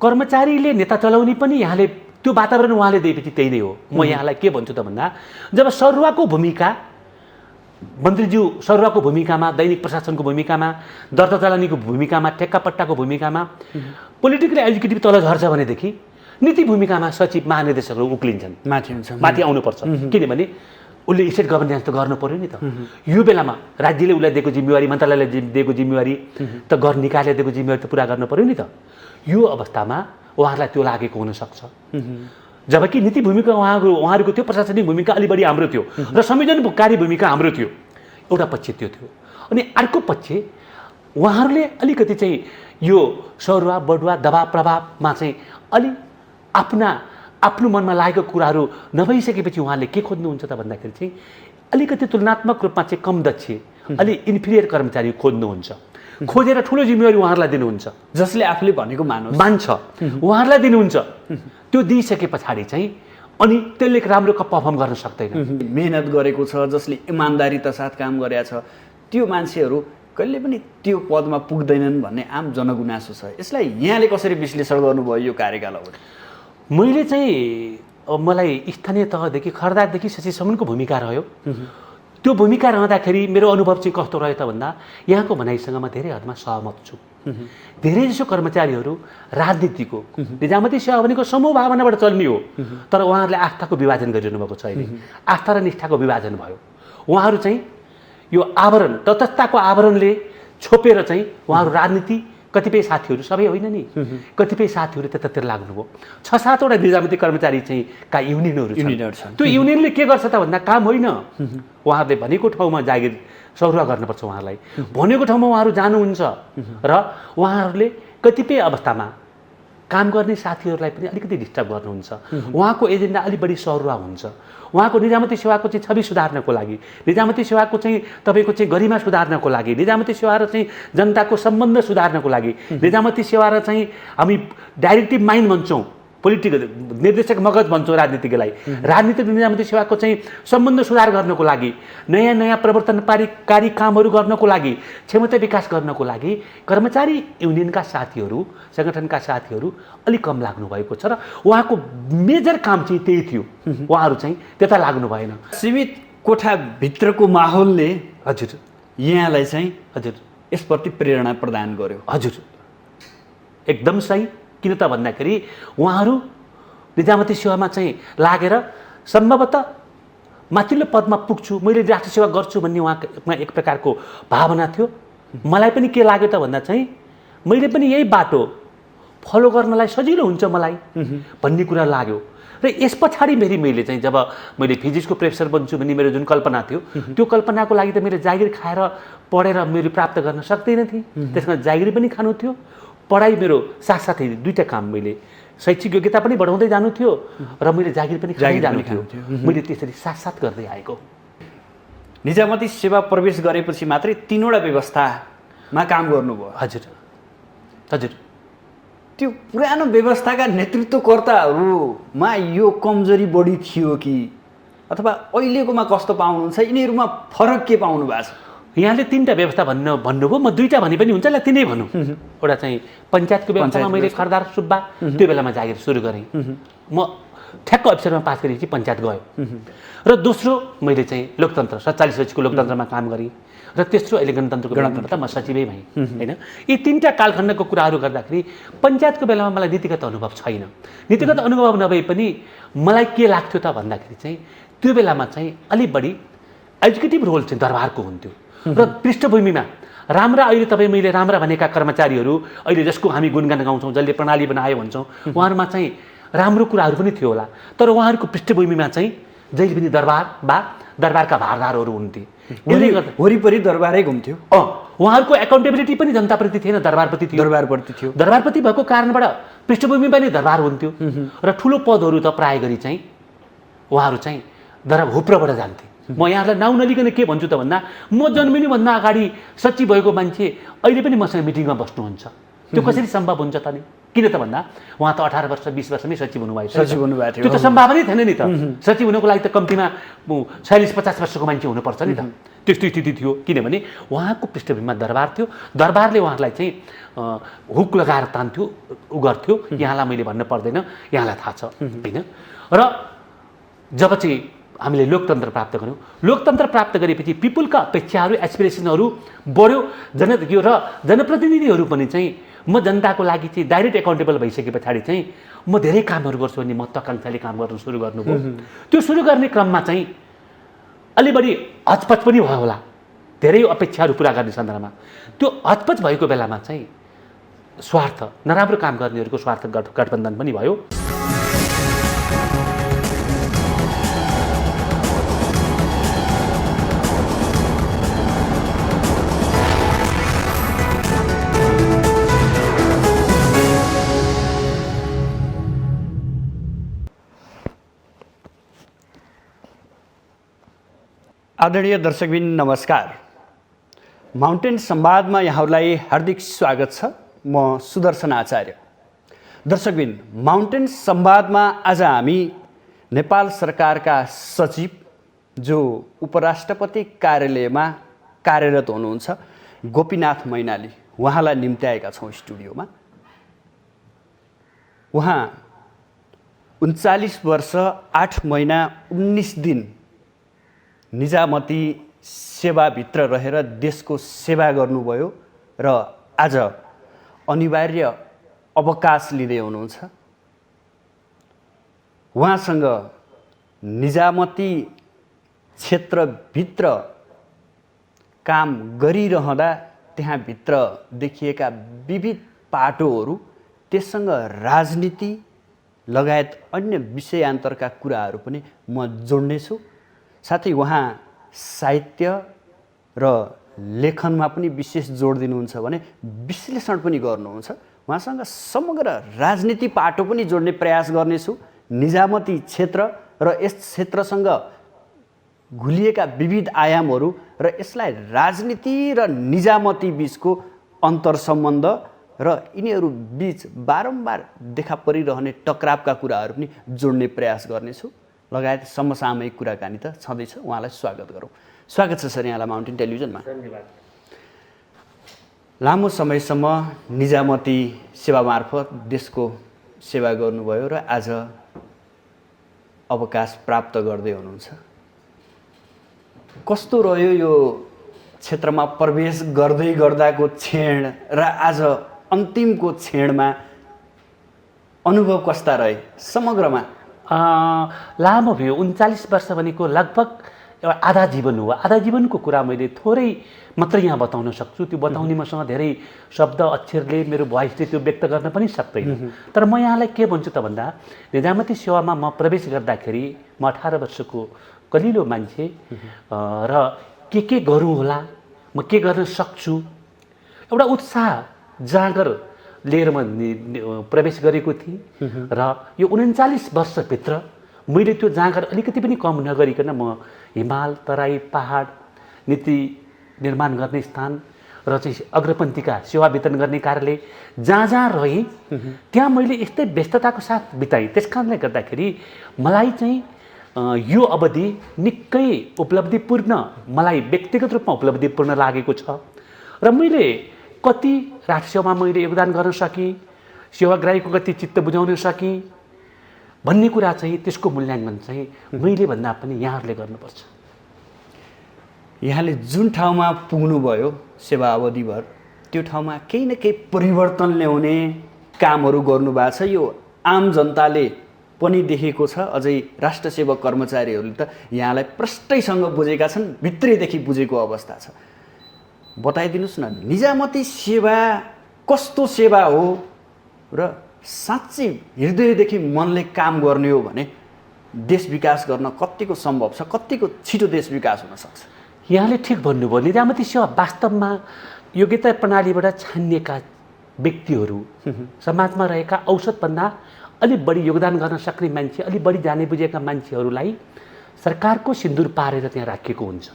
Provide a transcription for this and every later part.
कर्मचारीले नेता चलाउने पनि यहाँले त्यो वातावरण उहाँले दिएपछि त्यही नै हो। म यहाँलाई के भन्छु त भन्दा जब सरुवाको भूमिका मन्त्रीज्यू सरुवाको भूमिकामा, दैनिक प्रशासनको भूमिकामा, दर्ता चलानीको भूमिकामा, ठेक्कापट्टाको भूमिकामा पोलिटिकल एक्जिक्युटिभ तल झर्छ भनेदेखि नीति भूमिकामा सचिव महानिर्देशकहरू उक्लिन्छन्, माथि आउनुपर्छ। किनभने उसले स्टेट गभर्नेन्स त गर्नु पर्यो नि त। यो बेलामा राज्यले उसलाई दिएको जिम्मेवारी, मन्त्रालयले दिएको जिम्मेवारी त निकायले दिएको जिम्मेवारी त पुरा गर्नु पर्यो नि त। यो अवस्थामा उहाँहरूलाई त्यो लागेको हुनसक्छ। जबकि नीति भूमिका उहाँहरूको त्यो प्रशासनिक भूमिका अलि बढी हाम्रो थियो र संविधानकारी भूमिका हाम्रो थियो। एउटा पक्ष त्यो थियो। अनि अर्को पक्ष उहाँहरूले अलिकति चाहिँ यो सरुवा बढुवा दबाव प्रभावमा चाहिँ अलि आफ्नो मनमा लागेको कुराहरू नभइसकेपछि उहाँले के खोज्नुहुन्छ त भन्दाखेरि चाहिँ अलिकति तुलनात्मक रूपमा चाहिँ कम दक्ष, अलि इन्फिरियर कर्मचारी खोज्नुहुन्छ। खोजेर ठुलो जिम्मेवारी उहाँहरूलाई दिनुहुन्छ, जसले आफूले भनेको मान्छ उहाँहरूलाई दिनुहुन्छ। त्यो दिइसके पछाडि चाहिँ अनि त्यसले राम्रो पर्फर्म गर्न सक्दैन। मेहनत गरेको छ, जसले इमान्दारिता साथ काम गरेका छ, त्यो मान्छेहरू कहिले पनि त्यो पदमा पुग्दैनन् भन्ने आम जनगुनासो छ। यसलाई यहाँले कसरी विश्लेषण गर्नुभयो यो कार्यकालबाट? मैले चाहिँ मलाई स्थानीय तहदेखि खर्दादेखि सचिवसम्मको भूमिका रह्यो। त्यो भूमिका रहँदाखेरि मेरो अनुभव चाहिँ कस्तो रह्यो त भन्दा यहाँको भनाइसँग म धेरै हदमा सहमत छु। धेरैजसो कर्मचारीहरू राजनीतिको निजामती सेवा भनेको समूह भावनाबाट चल्ने हो, तर उहाँहरूले आस्थाको विभाजन गरिरहनु भएको छैन। आस्था र निष्ठाको विभाजन भयो। उहाँहरू चाहिँ यो आवरण, तटस्थताको आवरणले छोपेर चाहिँ उहाँहरू राजनीति, कतिपय साथीहरू, सबै होइन नि, कतिपय साथीहरू त्यतातिर लाग्नुभयो। 6-7वटा निजामती कर्मचारी चाहिँ का युनियनहरू छन्। त्यो युनियनले के गर्छ त भन्दा काम होइन, उहाँहरूले भनेको ठाउँमा जागिर सरुवा गर्नुपर्छ। उहाँहरूलाई भनेको ठाउँमा उहाँहरू जानुहुन्छ र उहाँहरूले कतिपय अवस्थामा काम गर्ने साथीहरूलाई पनि अलिकति डिस्टर्ब गर्नुहुन्छ। उहाँको एजेन्डा अलिक बढी सरुवा हुन्छ। उहाँको निजामती सेवाको चाहिँ छवि सुधार्नको लागि, निजामती सेवाको चाहिँ तपाईँको चाहिँ गरिमा सुधार्नको लागि, निजामती सेवा र चाहिँ जनताको सम्बन्ध सुधार्नको लागि, निजामती सेवा र चाहिँ हामी डाइरेक्टिभ माइन्ड भन्छौँ, पोलिटिकल निर्देशक मगज भन्छौँ राजनीतिज्ञलाई, राजनीतिक निजामती सेवाको चाहिँ सम्बन्ध सुधार गर्नको लागि, नयाँ नयाँ प्रवर्तनकारी कामहरू गर्नको लागि, क्षमता विकास गर्नको लागि कर्मचारी युनियनका साथीहरू, सङ्गठनका साथीहरू अलिक कम लाग्नु भएको छ र उहाँको मेजर काम चाहिँ त्यही थियो। उहाँहरू चाहिँ त्यता लाग्नु भएन। सीमित कोठाभित्रको माहौलले हजुर यहाँलाई चाहिँ हजुर यसप्रति प्रेरणा प्रदान गर्यो। हजुर एकदम सही। किन त भन्दाखेरि उहाँहरू निजामती सेवामा चाहिँ लागेर सम्भवतः माथिल्लो पदमा पुग्छु, मैले राष्ट्र सेवा गर्छु भन्ने उहाँमा एक प्रकारको भावना थियो। मलाई पनि के लाग्यो त भन्दा चाहिँ मैले पनि यही बाटो फलो गर्नलाई सजिलो हुन्छ मलाई भन्ने कुरा लाग्यो। र यस पछाडि मैले चाहिँ जब मैले फिजिक्सको प्रोफेसर बन्छु भन्ने मेरो जुन कल्पना थियो, त्यो कल्पनाको लागि त मेरो जागिर खाएर पढेर मेरो प्राप्त गर्न सक्दैन थिएँ। त्यसमा जागिर पनि खानु थियो, पढाइ मेरो साथसाथै दुईटा काम, मैले शैक्षिक योग्यता पनि बढाउँदै जानु थियो र मैले जागिर पनि खाँदै जानु थियो। मैले त्यसरी साथसाथ गर्दै आएको। निजामती सेवा प्रवेश गरेपछि मात्रै 3वटा व्यवस्थामा काम गर्नुभयो। हजुर हजुर त्यो पुरानो व्यवस्थाका नेतृत्वकर्ताहरूमा यो कमजोरी बढी थियो कि अथवा अहिलेकोमा कस्तो पाउनुहुन्छ? यिनीहरूमा फरक के पाउनु भएको छ? यहाँले 3टा व्यवस्था भन्नुभयो, म 2टा भने पनि हुन्छ, 3 नै भनौँ। एउटा चाहिँ पञ्चायतको व्यवस्थामा मैले खरदार सुब्बा त्यो बेलामा जागिर सुरु गरेँ। म ठ्याक्क अफिसरमा पास गरेपछि पञ्चायत गयो। र दोस्रो मैले चाहिँ लोकतन्त्र 47 बजीको लोकतन्त्रमा काम गरेँ र तेस्रो अहिले गणतन्त्रको म सचिवै भएँ होइन। यी 3टा कालखण्डको कुराहरू गर्दाखेरि पञ्चायतको बेलामा मलाई नीतिगत अनुभव छैन। नीतिगत अनुभव नभए पनि मलाई के लाग्थ्यो त भन्दाखेरि चाहिँ त्यो बेलामा चाहिँ अलि बढी एक्जिक्युटिभ रोल चाहिँ दरबारको हुन्थ्यो र पृष्ठभूमिमा राम्रा, अहिले तपाईँ मैले राम्रा भनेका कर्मचारीहरू अहिले जसको हामी गुणगान गाउँछौँ, जसले प्रणाली बनायो भन्छौँ, उहाँहरूमा चाहिँ राम्रो कुराहरू पनि थियो होला, तर उहाँहरूको पृष्ठभूमिमा चाहिँ जहिले पनि दरबारका भारदारहरू हुन्थे। वरिपरि दरबारै घुम्थ्यो। उहाँहरूको एकाउन्टेबिलिटी पनि जनताप्रति थिएन, दरबारप्रति थियो। दरबारप्रति भएको कारणबाट पृष्ठभूमि पनि दरबार हुन्थ्यो र ठुलो पदहरू त प्राय गरी चाहिँ उहाँहरू चाहिँ हुप्रबाट जान्थे। म यहाँलाई नाउँ नलिकन के भन्छु त भन्दा म जन्मिनुभन्दा अगाडि सचिव भएको मान्छे अहिले पनि मसँग मिटिङमा बस्नुहुन्छ। त्यो कसरी सम्भव हुन्छ त नि? किन त भन्दा उहाँ त 18 वर्ष 20 वर्षमै सचिव हुनुभएको थियो। त्यो त सम्भावनै थिएन नि त। सचिव हुनुको लागि त कम्तीमा 40-50 वर्षको मान्छे हुनुपर्छ नि त। त्यस्तो स्थिति थियो, किनभने उहाँको पृष्ठभूमिमा दरबार थियो, दरबारले उहाँलाई चाहिँ हुक लगाएर तान्थ्यो, उ गर्थ्यो। यहाँलाई मैले भन्न पर्दैन, यहाँलाई थाहा छ होइन। र जब चाहिँ हामीले लोकतन्त्र प्राप्त गऱ्यौँ, लोकतन्त्र प्राप्त गरेपछि पिपुलका अपेक्षाहरू, एस्पिरेसनहरू बढ्यो, र जनप्रतिनिधिहरू पनि चाहिँ म जनताको लागि चाहिँ डाइरेक्ट एकाउन्टेबल भइसके पछाडि चाहिँ म धेरै कामहरू गर्छु भन्ने महत्त्वाकाङ्क्षाले काम गर्नु सुरु गर्नुभयो। त्यो सुरु गर्ने क्रममा चाहिँ अलि बढी हचपच पनि भयो होला, धेरै अपेक्षाहरू पुरा गर्ने सन्दर्भमा। त्यो हचपच भएको बेलामा चाहिँ स्वार्थ, नराम्रो काम गर्नेहरूको स्वार्थ गठबन्धन पनि भयो। आदरणीय दर्शकबिन नमस्कार। माउन्टेन संवादमा यहाँहरूलाई हार्दिक स्वागत छ। म सुदर्शन आचार्य। दर्शकबिन, माउन्टेन संवादमा आज हामी नेपाल सरकारका सचिव जो उपराष्ट्रपति कार्यालयमा कार्यरत हुनुहुन्छ गोपीनाथ मैनाली, उहाँलाई निम्त्याएका छौँ स्टुडियोमा। उहाँ 39 वर्ष 8 महिना 19 दिन निजामती सेवाभित्र रहेर देशको सेवा गर्नुभयो र आज अनिवार्य अवकाश लिँदै हुनुहुन्छ। उहाँसँग निजामती क्षेत्रभित्र काम गरिरहँदा त्यहाँभित्र देखिएका विविध पाटोहरू, त्यससँग राजनीति लगायत अन्य विषयान्तरका कुराहरू पनि म जोड्नेछु। साथै उहाँ साहित्य र लेखनमा पनि विशेष जोड दिनुहुन्छ भने विश्लेषण पनि गर्नुहुन्छ। उहाँसँग समग्र राजनीति पाटो पनि जोड्ने प्रयास गर्नेछु। निजामती क्षेत्र र यस क्षेत्रसँग घुलिएका विविध आयामहरू र यसलाई राजनीति र निजामती बिचको अन्तरसम्बन्ध र यिनीहरू बिच बारम्बार देखा परिरहने टकरावका कुराहरू पनि जोड्ने प्रयास गर्नेछु। लगायत समसामयिक कुराकानी त छँदैछ। उहाँलाई स्वागत गरौँ। स्वागत छ सर यहाँलाई माउन्टेन टेलिभिजनमा। धन्यवाद। लामो समयसम्म निजामती सेवा मार्फत देशको सेवा गर्नुभयो र आज अवकाश प्राप्त गर्दै हुनुहुन्छ। कस्तो रह्यो यो क्षेत्रमा प्रवेश गर्दै गर्दाको क्षण र आज अन्तिमको क्षणमा अनुभव कस्ता रहे समग्रमा? लामो भयो। 39 वर्ष भनेको लगभग एउटा आधा जीवन हो। आधा जीवनको कुरा मैले थोरै मात्र यहाँ बताउन सक्छु। त्यो बताउने मसँग धेरै शब्द अक्षरले, मेरो भोइसले त्यो व्यक्त गर्न पनि सक्दैन। तर म यहाँलाई के भन्छु त भन्दा, निजामती सेवामा म प्रवेश गर्दाखेरि म 18 वर्षको कलिलो मान्छे र के गरौँ होला, म के गर्न सक्छु, एउटा उत्साह जाँगर लिएर म प्रवेश गरेको थिएँ। र यो 39 वर्षभित्र मैले त्यो जाँगर अलिकति पनि कम नगरिकन म हिमाल, तराई, पहाड, नीति निर्माण गर्ने स्थान र चाहिँ अग्रपन्थीका सेवा वितरण गर्ने कार्यालय जहाँ जहाँ रहेँ त्यहाँ मैले यस्तै व्यस्तताको साथ बिताएँ। त्यस कारणले गर्दाखेरि मलाई चाहिँ यो अवधि निकै उपलब्धिपूर्ण, मलाई व्यक्तिगत रूपमा उपलब्धिपूर्ण लागेको छ। र मैले कति राष्ट्र सेवामा मैले योगदान गर्न सकेँ, सेवाग्राहीको कति चित्त बुझाउन सकेँ भन्ने कुरा चाहिँ, त्यसको मूल्याङ्कन चाहिँ मैले भन्दा पनि यहाँहरूले गर्नुपर्छ। यहाँले जुन ठाउँमा पुग्नुभयो सेवा अवधिभर, त्यो ठाउँमा केही न केही परिवर्तन ल्याउने कामहरू गर्नुभएको छ। यो आम जनताले पनि देखेको छ। अझै राष्ट्र सेवक कर्मचारीहरूले त यहाँलाई प्रष्टैसँग बुझेका छन्, भित्रैदेखि बुझेको अवस्था छ। बताइदिनुहोस् न, निजामती सेवा कस्तो सेवा हो र साँच्चै हृदयदेखि मनले काम गर्ने हो भने देश विकास गर्न कतिको सम्भव छ, कतिको छिटो देश विकास हुन सक्छ? यहाँले ठिक भन्नुभयो। निजामती सेवा वास्तवमा योग्यता प्रणालीबाट छानिएका व्यक्तिहरू, समाजमा रहेका औसतभन्दा अलि बढी योगदान गर्न सक्ने मान्छे, अलि बढी जाने बुझेका मान्छेहरूलाई सरकारको सिन्दुर पारेर त्यहाँ राखिएको हुन्छ।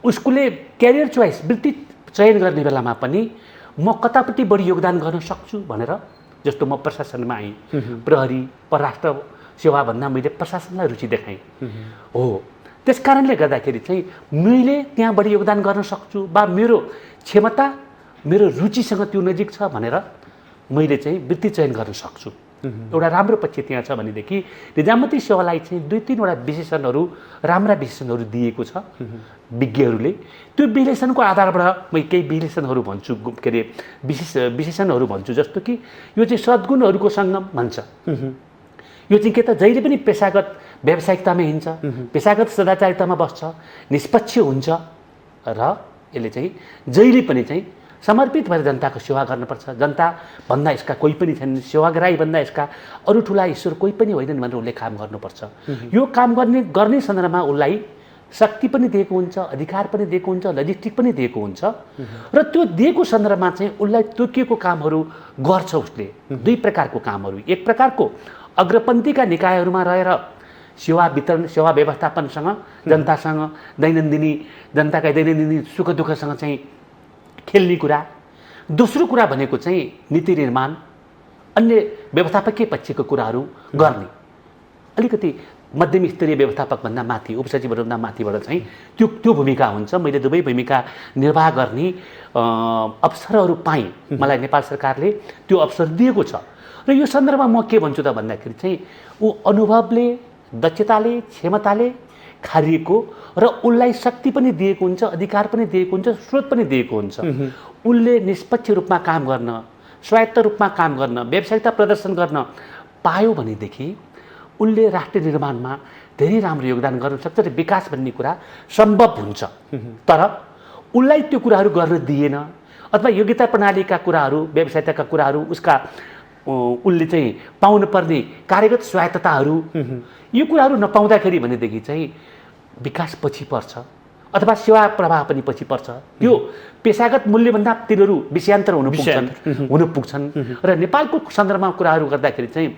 उसले क्यारियर चोइस, वृत्ति चयन गर्ने बेलामा पनि म कतापट्टि बढी योगदान गर्न सक्छु भनेर, जस्तो म प्रशासनमा आएँ, प्रहरी, परराष्ट्र सेवाभन्दा मैले प्रशासनलाई रुचि देखाएँ। हो, त्यस कारणले गर्दाखेरि चाहिँ मैले त्यहाँ बढी योगदान गर्न सक्छु वा मेरो क्षमता मेरो रुचिसँग त्यो नजिक छ भनेर मैले चाहिँ वृत्ति चयन गर्न सक्छु। एउटा राम्रो पक्ष त्यहाँ छ भनेदेखि निजामती सेवालाई चाहिँ 2-3वटा विशेषणहरू राम्रा विशेषणहरू दिएको छ विज्ञहरूले। त्यो विश्लेषणको आधारबाट म केही विश्लेषणहरू भन्छु, के अरे विशेषणहरू भन्छु, जस्तो कि यो चाहिँ सद्गुणहरूको सङ्गम भन्छ। यो चाहिँ के त जहिले पनि पेशागत व्यावसायिकतामा हिँड्छ, पेशागत सदाचारितामा बस्छ, निष्पक्ष हुन्छ र यसले चाहिँ जहिले पनि चाहिँ समर्पित भएर जनताको सेवा गर्नुपर्छ। जनता भन्दा यसका कोही पनि छैनन्, सेवाग्राही भन्दा यसका अरू ठुला ईश्वर कोही पनि होइनन् भनेर उसले काम गर्नुपर्छ। यो काम गर्ने सन्दर्भमा उसलाई शक्ति पनि दिएको हुन्छ, अधिकार पनि दिएको हुन्छ, लजिस्टिक पनि दिएको हुन्छ र त्यो दिएको सन्दर्भमा चाहिँ उसलाई तोकिएको कामहरू गर्छ। उसले दुई प्रकारको कामहरू, एक प्रकारको अग्रपन्थीका निकायहरूमा रहेर सेवा वितरण सेवा व्यवस्थापनसँग जनतासँग जनताका दैनन्दिनी सुख दुःखसँग चाहिँ खेल्ने कुरा, दोस्रो कुरा भनेको चाहिँ नीति निर्माण अन्य व्यवस्थापकीय पक्षको कुराहरू गर्ने। अलिकति मध्यम स्तरीय व्यवस्थापकभन्दा माथि उपसचिवहरूभन्दा माथिबाट चाहिँ त्यो भूमिका हुन्छ। मैले दुवै भूमिका निर्वाह गर्ने अवसरहरू पाएँ, मलाई नेपाल सरकारले त्यो अवसर दिएको छ। र यो सन्दर्भमा म के भन्छु त भन्दाखेरि चाहिँ ऊ अनुभवले दक्षताले क्षमताले खारिएको र उसलाई शक्ति पनि दिएको हुन्छ, अधिकार पनि दिएको हुन्छ, स्रोत पनि दिएको हुन्छ। उसले निष्पक्ष रूपमा काम गर्न, स्वायत्त रूपमा काम गर्न, व्यावसायिकता प्रदर्शन गर्न पायो भनेदेखि उसले राष्ट्र निर्माणमा धेरै राम्रो योगदान गर्न सक्छ र विकास भन्ने कुरा सम्भव हुन्छ। तर उसलाई त्यो कुराहरू गर्न दिएन अथवा योग्यता प्रणालीका कुराहरू, व्यावसायिकताका कुराहरू, उसले चाहिँ पाउनुपर्ने कार्यगत स्वायत्तताहरू, यो कुराहरू नपाउँदाखेरि भनेदेखि चाहिँ विकास पछि पर्छ अथवा सेवा प्रवाह पनि पछि पर्छ। त्यो पेशागत मूल्यभन्दा तिनीहरू विषयान्तर हुन पुग्छन् र नेपालको सन्दर्भमा कुराहरू गर्दाखेरि चाहिँ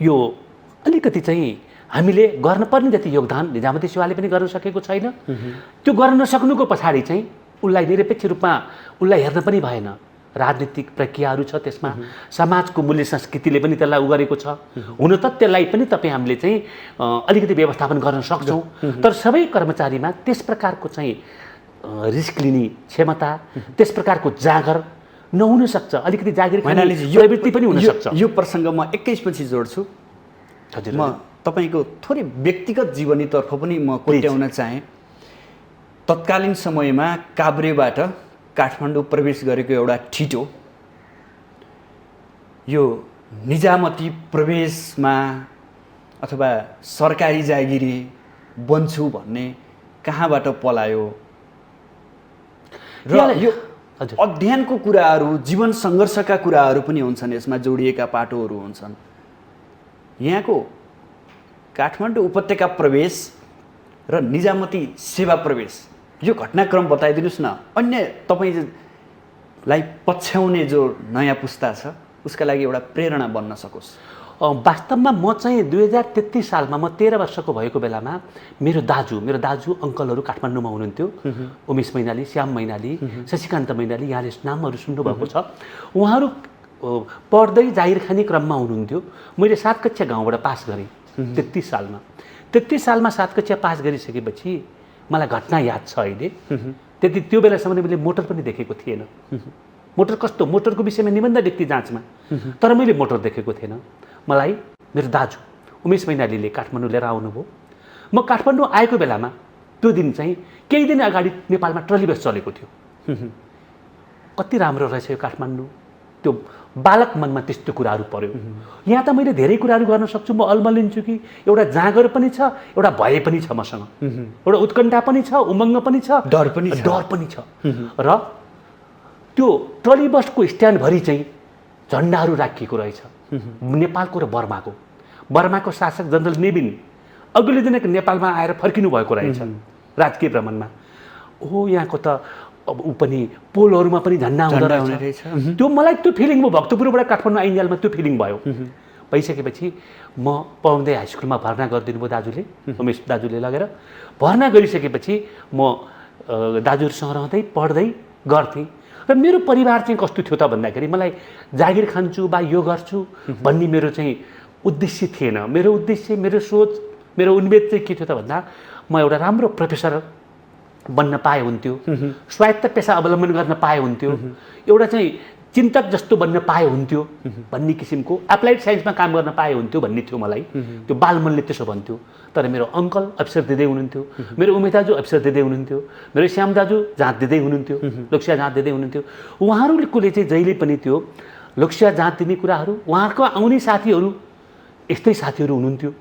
यो अलिकति चाहिँ हामीले गर्नुपर्ने जति योगदान निजामती सेवाले पनि गर्न सकेको छैन। त्यो गर्न नसक्नुको पछाडि चाहिँ उसलाई निरपेक्ष रूपमा उसलाई हेर्न पनि भएन। राजनीतिक प्रक्रियाहरू छ त्यसमा, समाजको मूल्य संस्कृतिले पनि त्यसलाई गरेको छ। हुन त त्यसलाई पनि हामीले चाहिँ अलिकति व्यवस्थापन गर्न सक्छौँ, तर सबै कर्मचारीमा त्यस प्रकारको चाहिँ रिस्क लिने क्षमता, त्यस प्रकारको जागर नहुन सक्छ। अलिकति जागिर प्रवृत्ति पनि हुन सक्छ। यो प्रसङ्ग म एकैछिन जोड्छु। म तपाईँको थोरै व्यक्तिगत जीवनीतर्फ पनि म कोट्याउन चाहेँ। तत्कालीन समयमा काभ्रेबाट काठमाडौँ प्रवेश गरेको एउटा ठिटो यो निजामती प्रवेशमा अथवा सरकारी जागिरी बन्छु भन्ने कहाँबाट पलायो र यो अध्ययनको कुराहरू, जीवन सङ्घर्षका कुराहरू पनि हुन्छन्, यसमा जोडिएका पाटोहरू हुन्छन्। यहाँको काठमाडौँ उपत्यका प्रवेश र निजामती सेवा प्रवेश यो घटनाक्रम बताइदिनुहोस् न। अन्य तपाईँलाई पछ्याउने जो नयाँ पुस्ता छ उसका लागि एउटा प्रेरणा बन्न सकोस्। वास्तवमा म चाहिँ 2033 सालमा म 13 वर्षको भएको बेलामा मेरो दाजु अङ्कलहरू काठमाडौँमा हुनुहुन्थ्यो। उमेश मैनाली, श्याम मैनाली, शशिकान्त मैनाली, यहाँले नामहरू सुन्नुभएको छ। उहाँहरू पढ्दै जागिर खाने क्रममा हुनुहुन्थ्यो। मैले 7 कक्षा गाउँबाट पास गरेँ 33 सालमा। 33 सालमा 7 कक्षा पास गरिसकेपछि मलाई घटना याद छ अहिले। त्यो बेलासम्म मैले मोटर पनि देखेको थिएन। मोटरको विषयमा निबन्ध लेख्थेँ जाँचमा, तर मैले मोटर देखेको थिएन। मलाई मेरो दाजु उमेश मैनालीले काठमाडौँ लिएर आउनुभयो। म काठमाडौँ आएको बेलामा त्यो दिन चाहिँ केही दिन अगाडि नेपालमा ट्रली बस चलेको थियो। कति राम्रो रहेछ यो काठमाडौँ, त्यो बालक मनमा त्यस्तो कुराहरू पर्यो। यहाँ त मैले धेरै कुराहरू गर्न सक्छु, म अल्मलिन्छु कि एउटा जाँगर पनि छ, एउटा भय पनि छ मसँग, एउटा उत्कण्ठा पनि छ, उमङ्ग पनि छ, डर पनि छ। र त्यो ट्रली बसको स्ट्यान्डभरि चाहिँ झन्डाहरू राखिएको रहेछ, नेपालको र बर्माको शासक जनरल नेविन अघिल्लो दिन नेपालमा आएर फर्किनु भएको रहेछ राजकीय भ्रमणमा। यहाँको त अब ऊ पनि पोलहरूमा पनि झन्डा हुँदो रहेछ। त्यो मलाई त्यो फिलिङ भयो, भक्तपुरबाट काठमाडौँ आइन्जेलमा त्यो फिलिङ भयो। भइसकेपछि म पढ्दै हाई स्कुलमा भर्ना गरिदिनु भयो दाजुले, उमेश दाजुले लगेर भर्ना गरिसकेपछि म दाजुहरूसँग रहँदै पढ्दै गर्थेँ। र मेरो परिवार चाहिँ कस्तो थियो त भन्दाखेरि मलाई जागिर खान्छु वा यो गर्छु भन्ने मेरो चाहिँ उद्देश्य थिएन। मेरो उद्देश्य, मेरो सोच, मेरो उन्मेष चाहिँ के थियो त भन्दा म एउटा राम्रो प्रोफेसर बन्न पाए हुन्थ्यो, स्वायत्त पेसा अवलम्बन गर्न पाए हुन्थ्यो, एउटा चाहिँ चिन्तक जस्तो बन्न पाए हुन्थ्यो भन्ने किसिमको एप्लाइड साइन्समा काम गर्न पाए हुन्थ्यो भन्ने थियो मलाई। त्यो बालमनले त्यसो भन्थ्यो। तर मेरो अङ्कल अफिसर दिँदै हुनुहुन्थ्यो, मेरो उमेश दाजु अफिसर दिँदै हुनुहुन्थ्यो, मेरो श्याम दाजु जाँच दिँदै हुनुहुन्थ्यो, लोकसिया जाँच दिँदै हुनुहुन्थ्यो। उहाँहरूले चाहिँ जहिले पनि त्यो लोकसिया जाँच दिने कुराहरू, उहाँको आउने साथीहरू यस्तै साथीहरू हुनुहुन्थ्यो।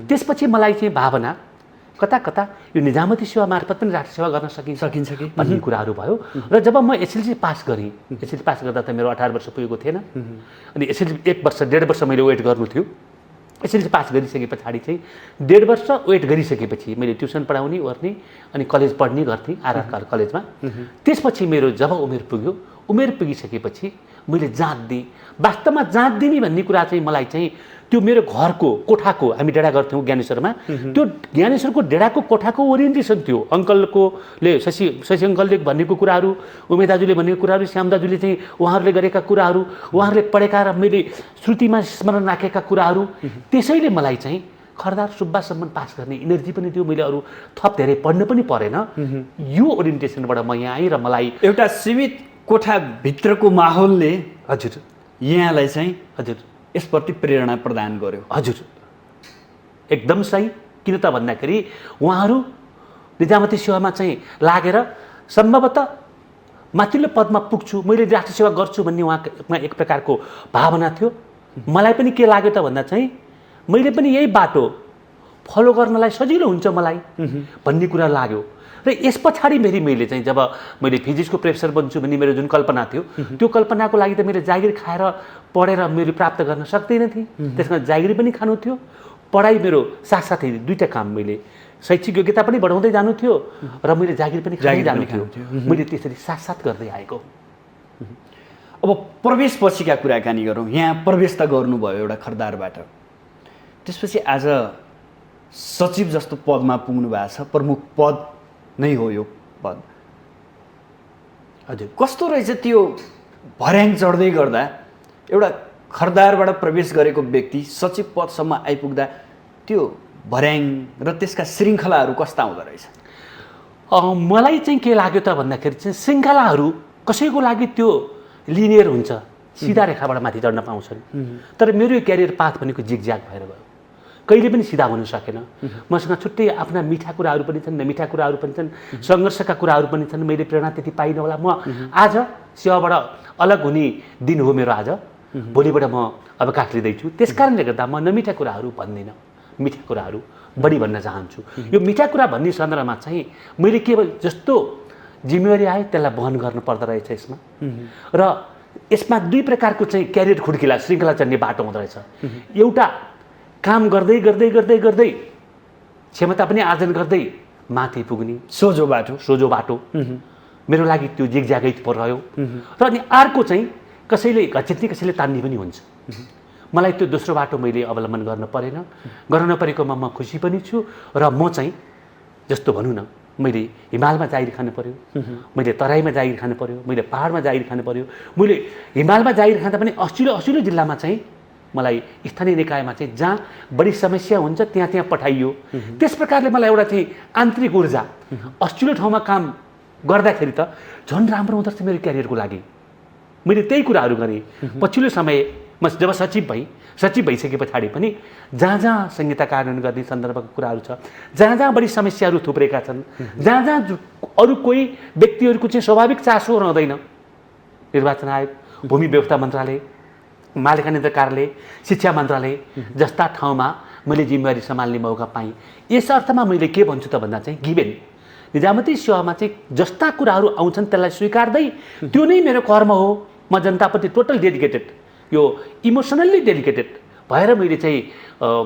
त्यसपछि मलाई चाहिँ भावना कता कता यो निजामती सेवा मार्फत पनि राष्ट्र सेवा गर्न सकिन्छ कि भन्ने कुराहरू भयो। र जब म एसएलसी पास गरेँ, एसएलसी पास गर्दा त मेरो 18 वर्ष पुगेको थिएन, अनि एसएलसी 1 वर्ष 1.5 वर्ष मैले वेट गर्नु थियो। एसएलसी पास गरिसके पछाडि चाहिँ 1.5 वर्ष वेट गरिसकेपछि मैले ट्युसन पढाउने गर्ने अनि कलेज पढ्ने गर्थेँ आरआर कलेजमा। त्यसपछि मेरो जब उमेर पुग्यो, उमेर पुगिसकेपछि मैले जाँच दिएँ। वास्तवमा जाँच दिने भन्ने कुरा चाहिँ मलाई चाहिँ त्यो मेरो घरको कोठाको, हामी डेढा गर्थ्यौँ ज्ञानेश्वरमा, त्यो ज्ञानेश्वरको डेढाको कोठाको ओरिएन्टेसन थियो। अङ्कलले शशि अङ्कलले भनेको कुराहरू, उमेश दाजुले भनेको कुराहरू, श्याम दाजुले चाहिँ उहाँहरूले गरेका कुराहरू, उहाँहरूले पढेका र मैले श्रुतिमा स्मरण राखेका कुराहरू, त्यसैले मलाई चाहिँ खरदार सुब्बासम्म पास गर्ने इनर्जी पनि थियो। मैले अरू थप धेरै पढ्न पनि परेन। यो ओरिएन्टेसनबाट म यहाँ आएँ र मलाई एउटा सीमित कोठाभित्रको माहौलले हजुर यहाँलाई चाहिँ हजुर यसप्रति प्रेरणा प्रदान गर्यो। हजुर एकदम सही। किन त भन्दाखेरि उहाँहरू निजामती सेवामा चाहिँ लागेर सम्भवतः माथिल्लो पदमा पुग्छु, मैले राष्ट्र सेवा गर्छु भन्ने उहाँमा एक प्रकारको भावना थियो। मलाई पनि के लाग्यो त भन्दा चाहिँ मैले पनि यही बाटो फलो गर्नलाई सजिलो हुन्छ मलाई भन्ने कुरा लाग्यो। र यस पछाडि मैले चाहिँ जब मैले फिजिक्सको प्रोफेसर बन्छु भन्ने मेरो जुन कल्पना थियो, त्यो कल्पनाको लागि त मेरो जागिर खाएर पढेर मैले प्राप्त गर्न सक्दैन थिएँ। त्यसमा जागिर पनि खानु थियो, पढाइ मेरो साथसाथै दुईटा काम, मैले शैक्षिक योग्यता पनि बढाउँदै जानु थियो र मैले जागिर पनि खाँदै जानु थियो। मैले त्यसरी साथसाथ गर्दै आएको। अब प्रवेश पछिका कुराकानी गरौँ। यहाँ प्रवेश त गर्नुभयो एउटा खरदारबाट, त्यसपछि आज सचिव जस्तो पदमा पुग्नु भएको छ, प्रमुख पद नै हो यो पद। हजुर कस्तो रहेछ त्यो भर्याङ चढ्दै गर्दा एउटा खरदारबाट प्रवेश गरेको व्यक्ति सचिव पदसम्म आइपुग्दा त्यो भर्याङ र त्यसका श्रृङ्खलाहरू कस्ता हुँदो रहेछ? मलाई चाहिँ के लाग्यो त भन्दाखेरि चाहिँ श्रृङ्खलाहरू कसैको लागि त्यो लिनियर हुन्छ, सिधा रेखाबाट माथि चढ्न पाउँछन्। तर मेरो यो क्यारियर पाथ भनेको जिगज्याग भएर भयो, कहिले पनि सिधा हुन सकेन। मसँग छुट्टै आफ्ना मिठा कुराहरू पनि छन्, नमिठा कुराहरू पनि छन्, सङ्घर्षका कुराहरू पनि छन्। मैले प्रेरणा त्यति पाइनँ होला। म आज सेवाबाट अलग हुने दिन हो मेरो आज, भोलिबाट म अवकाश लिँदैछु। त्यस कारणले गर्दा म नमिठा कुराहरू भन्दिनँ, मिठा कुराहरू बढी भन्न चाहन्छु। यो मिठा कुरा भन्ने सन्दर्भमा चाहिँ मैले केवल जस्तो जिम्मेवारी आयो त्यसलाई वहन गर्नु पर्दो रहेछ यसमा। र यसमा दुई प्रकारको चाहिँ क्यारियर खुड्किला श्रृङ्खला चढ्ने बाटो हुँदो रहेछ। एउटा काम गर्दै गर्दै गर्दै गर्दै क्षमता पनि आर्जन गर्दै माथि पुग्ने सोझो बाटो मेरो लागि त्यो जिगज्यागै रह्यो। र अनि अर्को चाहिँ कसैले घचिट्ने कसैले तान्ने पनि हुन्छ। मलाई त्यो दोस्रो बाटो मैले अवलम्बन गर्न परेन। गर्न नपरेकोमा म खुसी पनि छु। र म चाहिँ जस्तो भनौँ न, मैले हिमालमा जागिर खानु पर्यो, मैले तराईमा जागिर खानु पर्यो, मैले पहाडमा जागिर खानु पर्यो। मैले हिमालमा जागिर खाँदा पनि असिलो जिल्लामा चाहिँ मलाई स्थानीय निकायमा चाहिँ जहाँ बढी समस्या हुन्छ त्यहाँ पठाइयो। त्यस प्रकारले मलाई एउटा चाहिँ आन्तरिक ऊर्जा असिलो ठाउँमा काम गर्दाखेरि त झन् राम्रो हुँदो रहेछ मेरो क्यारियरको लागि। मैले त्यही कुराहरू गरेँ। पछिल्लो समय म जब सचिव भइसके पछाडि पनि जहाँ संहिता कार्यान्वयन गर्ने सन्दर्भका कुराहरू छ, जहाँ बढी समस्याहरू थुप्रेका छन्, जहाँ अरू कोही व्यक्तिहरूको चाहिँ स्वाभाविक चासो रहँदैन, निर्वाचन आयोग, भूमि व्यवस्था मन्त्रालय, मालिका नियन्त्रण कार्यालय, शिक्षा मन्त्रालय जस्ता ठाउँमा मैले जिम्मेवारी सम्हाल्ने मौका पाएँ। यस अर्थमा मैले के भन्छु त भन्दा चाहिँ गिभेन निजामती सेवामा चाहिँ जस्ता कुराहरू आउँछन् त्यसलाई स्वीकार्दै त्यो नै मेरो कर्म हो। म जनताप्रति टोटल डेडिकेटेड, यो इमोसनल्ली डेडिकेटेड भएर मैले चाहिँ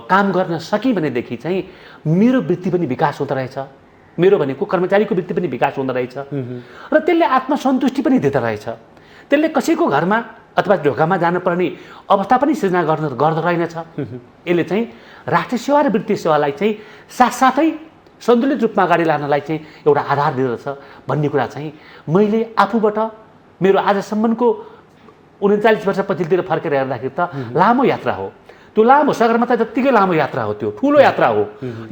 काम गर्न सकेँ भनेदेखि चाहिँ मेरो वृत्ति पनि विकास हुँदो रहेछ, मेरो भनेको कर्मचारीको वृत्ति पनि विकास हुँदो रहेछ र त्यसले आत्मसन्तुष्टि पनि दिँदो रहेछ। त्यसले कसैको घरमा अथवा ढोकामा जानुपर्ने अवस्था पनि सृजना गर्दो रहेनछ। यसले चाहिँ राष्ट्रिय सेवा र वृत्तीय सेवालाई चाहिँ साथसाथै सन्तुलित रूपमा अगाडि लानलाई चाहिँ एउटा आधार दिँदछ भन्ने कुरा चाहिँ मैले आफूबाट मेरो आजसम्मको 39 वर्ष पछिल्लोतिर फर्केर हेर्दाखेरि त लामो यात्रा हो। त्यो लामो सगरमाथा जत्तिकै लामो यात्रा हो, त्यो ठुलो यात्रा हो।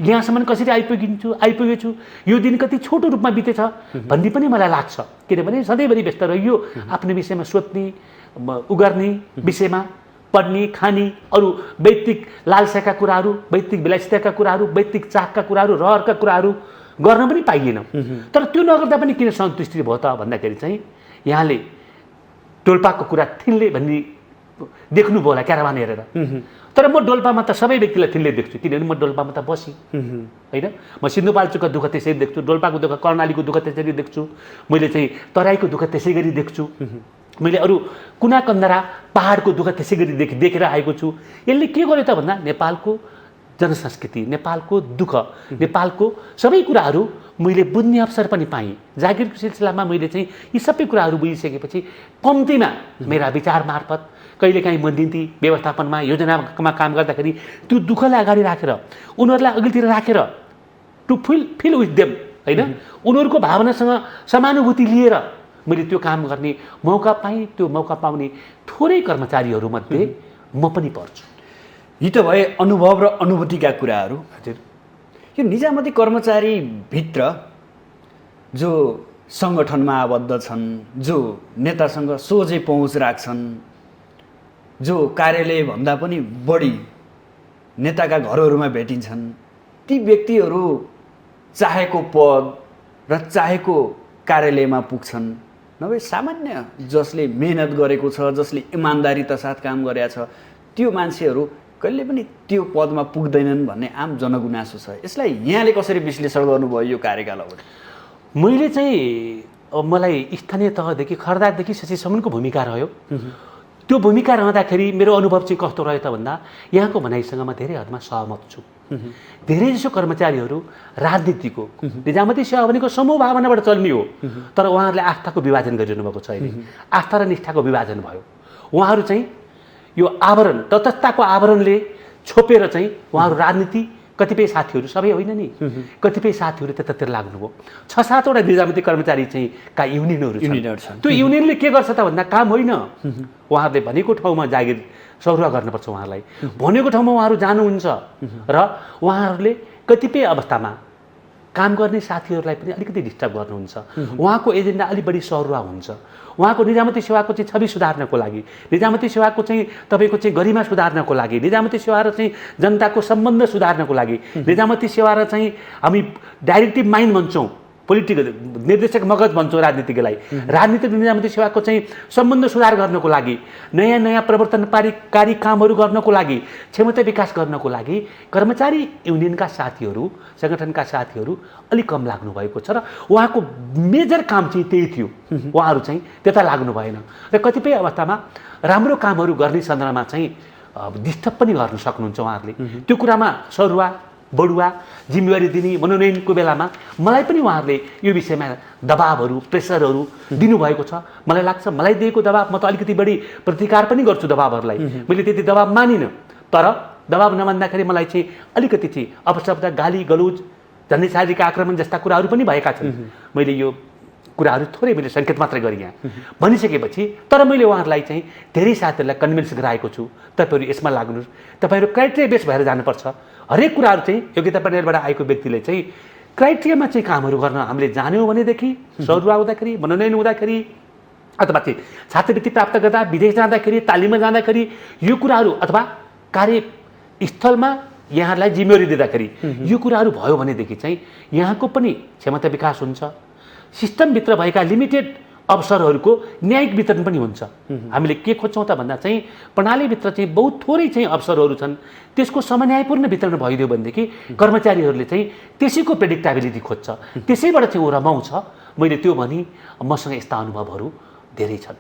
यहाँसम्म कसरी आइपुगेछु, यो दिन कति छोटो रूपमा बितेछ भन्ने पनि मलाई लाग्छ। किनभने सधैँभरि व्यस्त रहियो आफ्नो विषयमा सोध्ने, उ गर्ने, विषयमा पढ्ने, खाने, अरू वैयक्तिक लालसाका कुराहरू, वैयक्तिक विलासिताका कुराहरू, वैयक्तिक चाखका कुराहरू, रहरका कुराहरू गर्न पनि पाइएन। तर त्यो नगर्दा पनि किन सन्तुष्टि भयो त भन्दाखेरि चाहिँ यहाँले डोल्पाको कुरा थिन्ले भन्ने देख्नुभयो होला क्याराभान हेरेर। तर म डोल्पामा त सबै व्यक्तिलाई थिन्ले देख्छु, किनभने म डोल्पामा त बसेँ होइन। म सिन्धुपाल्चोकको दुःख त्यसरी देख्छु, डोल्पाको दुःख, कर्णालीको दुःख त्यसरी देख्छु, मैले चाहिँ तराईको दुःख त्यसै गरी देख्छु, मैले अरू कुना कन्दरा पहाडको दुःख त्यसै गरी देखेर आएको छु। यसले के गर्यो त भन्दा नेपालको जनसंस्कृति, नेपालको दुःख, नेपालको सबै कुराहरू मैले बुझ्ने अवसर पनि पाएँ। जागिरको सिलसिलामा मैले चाहिँ यी सबै कुराहरू बुझिसकेपछि कम्तीमा मेरा विचार मार्फत कहिलेकाहीँ म नीति व्यवस्थापनमा, योजनामा काम गर्दाखेरि त्यो दुःखलाई अगाडि राखेर, उनीहरूलाई अघिल्तिर राखेर, टु फिल विथ देम होइन, उनीहरूको भावनासँग समानुभूति लिएर मैले त्यो काम गर्ने मौका पाएँ। त्यो मौका पाउने थोरै कर्मचारीहरूमध्ये म पनि पर्छु। यी त भए अनुभव र अनुभूतिका कुराहरू। हजुर, यो निजामती कर्मचारीभित्र जो सङ्गठनमा आबद्ध छन्, जो नेतासँग सोझै पहुँच राख्छन्, जो कार्यालयभन्दा पनि बढी नेताका घरहरूमा भेटिन्छन्, ती व्यक्तिहरू चाहेको पद र चाहेको कार्यालयमा पुग्छन्। नभए सामान्य जसले मेहनत गरेको छ, जसले इमान्दारीका साथ काम गरेको छ, त्यो मान्छेहरू कहिले पनि त्यो पदमा पुग्दैनन् भन्ने आम जनगुनासो छ। यसलाई यहाँले कसरी विश्लेषण गर्नुभयो यो कार्यकाल अवधि? मैले चाहिँ मलाई स्थानीय तहदेखि खर्दादेखि सचिवसम्मको भूमिका रह्यो। त्यो भूमिका रहँदाखेरि मेरो अनुभव चाहिँ कस्तो रह्यो त भन्दा यहाँको भनाइसँग म धेरै हदमा सहमत छु। धेरैजसो कर्मचारीहरू राजनीतिको, निजामती सेवा भनेको समूह भावनाबाट चल्ने हो, तर उहाँहरूले आस्थाको विभाजन गरिरहनु भएको छ। अहिले आस्था र निष्ठाको विभाजन भयो। उहाँहरू चाहिँ यो आवरण, तटस्थताको आवरणले छोपेर चाहिँ उहाँहरू राजनीति, कतिपय साथीहरू, सबै होइन नि, कतिपय साथीहरू त्यतातिर लाग्नुभयो। 6-7वटा निजामती कर्मचारी चाहिँ का युनियनहरू छन्। त्यो युनियनले के गर्छ त भन्दा काम होइन, उहाँहरूले भनेको ठाउँमा जागिर सरुवा गर्नुपर्छ। उहाँलाई भनेको ठाउँमा उहाँहरू जानुहुन्छ र उहाँहरूले कतिपय अवस्थामा काम गर्ने साथीहरूलाई पनि अलिकति डिस्टर्ब गर्नुहुन्छ। उहाँको एजेन्डा अलिक बढी सरुवा हुन्छ। उहाँको निजामती सेवाको चाहिँ छवि सुधार्नको लागि, निजामती सेवाको चाहिँ तपाईँको चाहिँ गरिमा सुधार्नको लागि, निजामती सेवा र चाहिँ जनताको सम्बन्ध सुधार्नको लागि, निजामती सेवा र चाहिँ हामी डाइरेक्टिभ माइन्ड भन्छौँ, पोलिटिकल निर्देशक मगज भन्छौँ राजनीतिज्ञलाई, राजनीतिक निजामती सेवाको चाहिँ सम्बन्ध सुधार गर्नको लागि, नयाँ नयाँ प्रवर्तनकारी कामहरू गर्नको लागि, क्षमता विकास गर्नको लागि कर्मचारी युनियनका साथीहरू, सङ्गठनका साथीहरू अलिक कम लाग्नु भएको छ र उहाँको मेजर काम चाहिँ त्यही थियो। उहाँहरू चाहिँ त्यता लाग्नु भएन र कतिपय अवस्थामा राम्रो कामहरू गर्ने सन्दर्भमा चाहिँ डिस्टर्ब पनि गर्न सक्नुहुन्छ उहाँहरूले। त्यो कुरामा सरुवा, बढुवा, जिम्मेवारी दिने मनोनयनको बेलामा मलाई पनि उहाँहरूले यो विषयमा दबाबहरू, प्रेसरहरू दिनुभएको छ। मलाई लाग्छ मलाई दिएको दबाब, म त अलिकति बढी प्रतिकार पनि गर्छु दबाबहरूलाई, मैले त्यति दबाब मानिनँ। तर दबाब नमान्दाखेरि मलाई चाहिँ अलिकति चाहिँ अपशब्द, गाली गलौज, झन्डैचारीका आक्रमण जस्ता कुराहरू पनि भएका छन्। मैले यो कुराहरू थोरै मैले सङ्केत मात्रै गरेँ यहाँ भनिसकेपछि, तर मैले उहाँहरूलाई चाहिँ धेरै साथीहरूलाई कन्भिन्स गराएको छु, तपाईँहरू यसमा लाग्नुहोस्, तपाईँहरू क्राइटेरिया बेस भएर जानुपर्छ। हरेक कुराहरू चाहिँ योग्यता प्यानलबाट आएको व्यक्तिले चाहिँ क्राइटेरियामा चाहिँ कामहरू गर्न हामीले जान्यौँ भनेदेखि, सरुवा हुँदाखेरि, मनोनयन हुँदाखेरि, अथवा चाहिँ छात्रवृत्ति प्राप्त गर्दा, विदेश जाँदाखेरि, तालिममा जाँदाखेरि, यो कुराहरू अथवा कार्यस्थलमा यहाँहरूलाई जिम्मेवारी दिँदाखेरि यो कुराहरू भयो भनेदेखि चाहिँ यहाँको पनि क्षमता विकास हुन्छ, सिस्टमभित्र भएका लिमिटेड अवसरहरूको न्यायिक वितरण पनि हुन्छ। हामीले के खोज्छौँ त भन्दा चाहिँ प्रणालीभित्र चाहिँ बहुत थोरै चाहिँ अवसरहरू छन्, त्यसको समन्यायपूर्ण वितरण भइदियो भनेदेखि कर्मचारीहरूले चाहिँ त्यसैको प्रेडिक्टेबिलिटी खोज्छ, त्यसैबाट चाहिँ ऊ रमाउँछ। मैले त्यो भने मसँग यस्ता अनुभवहरू धेरै छन्।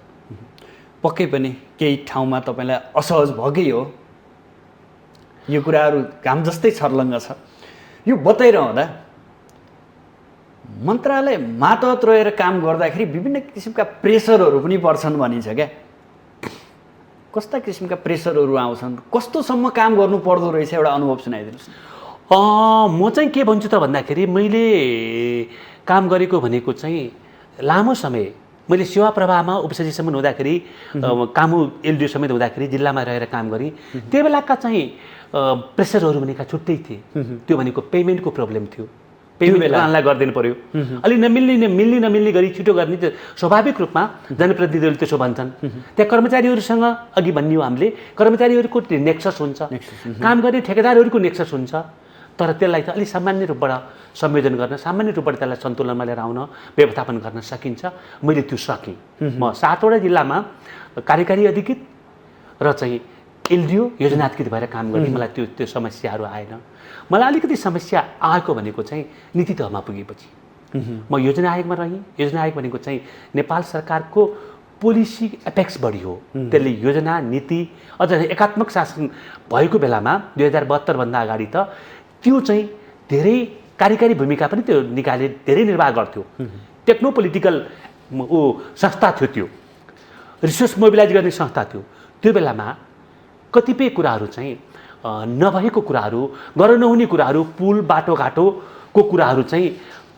पक्कै पनि केही ठाउँमा तपाईँलाई असहज भएकै हो, यो कुराहरू घाम जस्तै छर्लङ्ग छ। यो बताइरहँदा मन्त्रालय मातहत रहेर काम गर्दाखेरि विभिन्न किसिमका प्रेसरहरू पनि पर्छन् भनिन्छ क्या। कस्ता किसिमका प्रेसरहरू आउँछन्, कस्तोसम्म काम गर्नु पर्दो रहेछ, एउटा अनुभव सुनाइदिनुहोस् न। म चाहिँ के भन्छु त भन्दाखेरि मैले काम गरेको भनेको चाहिँ लामो समय मैले सेवा प्रवाहमा उपसचिवसम्म हुँदाखेरि कामु एलडिओ समेत हुँदाखेरि जिल्लामा रहेर काम गरेँ। त्यो बेलाका चाहिँ प्रेसरहरू भनेका छुट्टै थिए। त्यो भनेको पेमेन्टको प्रब्लम थियो, पेमेन्ट उहाँलाई गरिदिनु पर्यो। अलि नमिल्ने गरी छिटो गर्ने त्यो स्वाभाविक रूपमा जनप्रतिनिधिहरूले त्यसो भन्छन्। त्यहाँ कर्मचारीहरूसँग अघि भनियो हामीले कर्मचारीहरूको नेक्सस हुन्छ, काम गर्ने ठेकेदारहरूको नेक्सस हुन्छ, तर त्यसलाई चाहिँ अलिक सामान्य रूपबाट संयोजन गर्न, सामान्य रूपबाट त्यसलाई सन्तुलनमा लिएर आउन, व्यवस्थापन गर्न सकिन्छ। मैले त्यो सकेँ। म 7वटा जिल्लामा कार्यकारी अधिकृत र चाहिँ एलडिओ योजनाधिकृत भएर काम गर्ने। मलाई त्यो समस्याहरू आएन। मलाई अलिकति समस्या आएको भनेको चाहिँ नीति तहमा पुगेपछि। म योजना आयोगमा रहेँ। योजना आयोग भनेको चाहिँ नेपाल सरकारको पोलिसी एपेक्स बडी हो। त्यसले योजना नीति अझ एकात्मक शासन भएको बेलामा 2072 भन्दा अगाडि त त्यो चाहिँ धेरै कार्यकारी भूमिका पनि त्यो निकाले धेरै निर्वाह गर्थ्यो। टेक्नो पोलिटिकल संस्था थियो, त्यो रिसोर्स मोबिलाइज गर्ने संस्था थियो। त्यो बेलामा कतिपय कुराहरू चाहिँ नभएको कुराहरू, गर्न नहुने कुराहरू, पुल बाटोघाटोको कुराहरू चाहिँ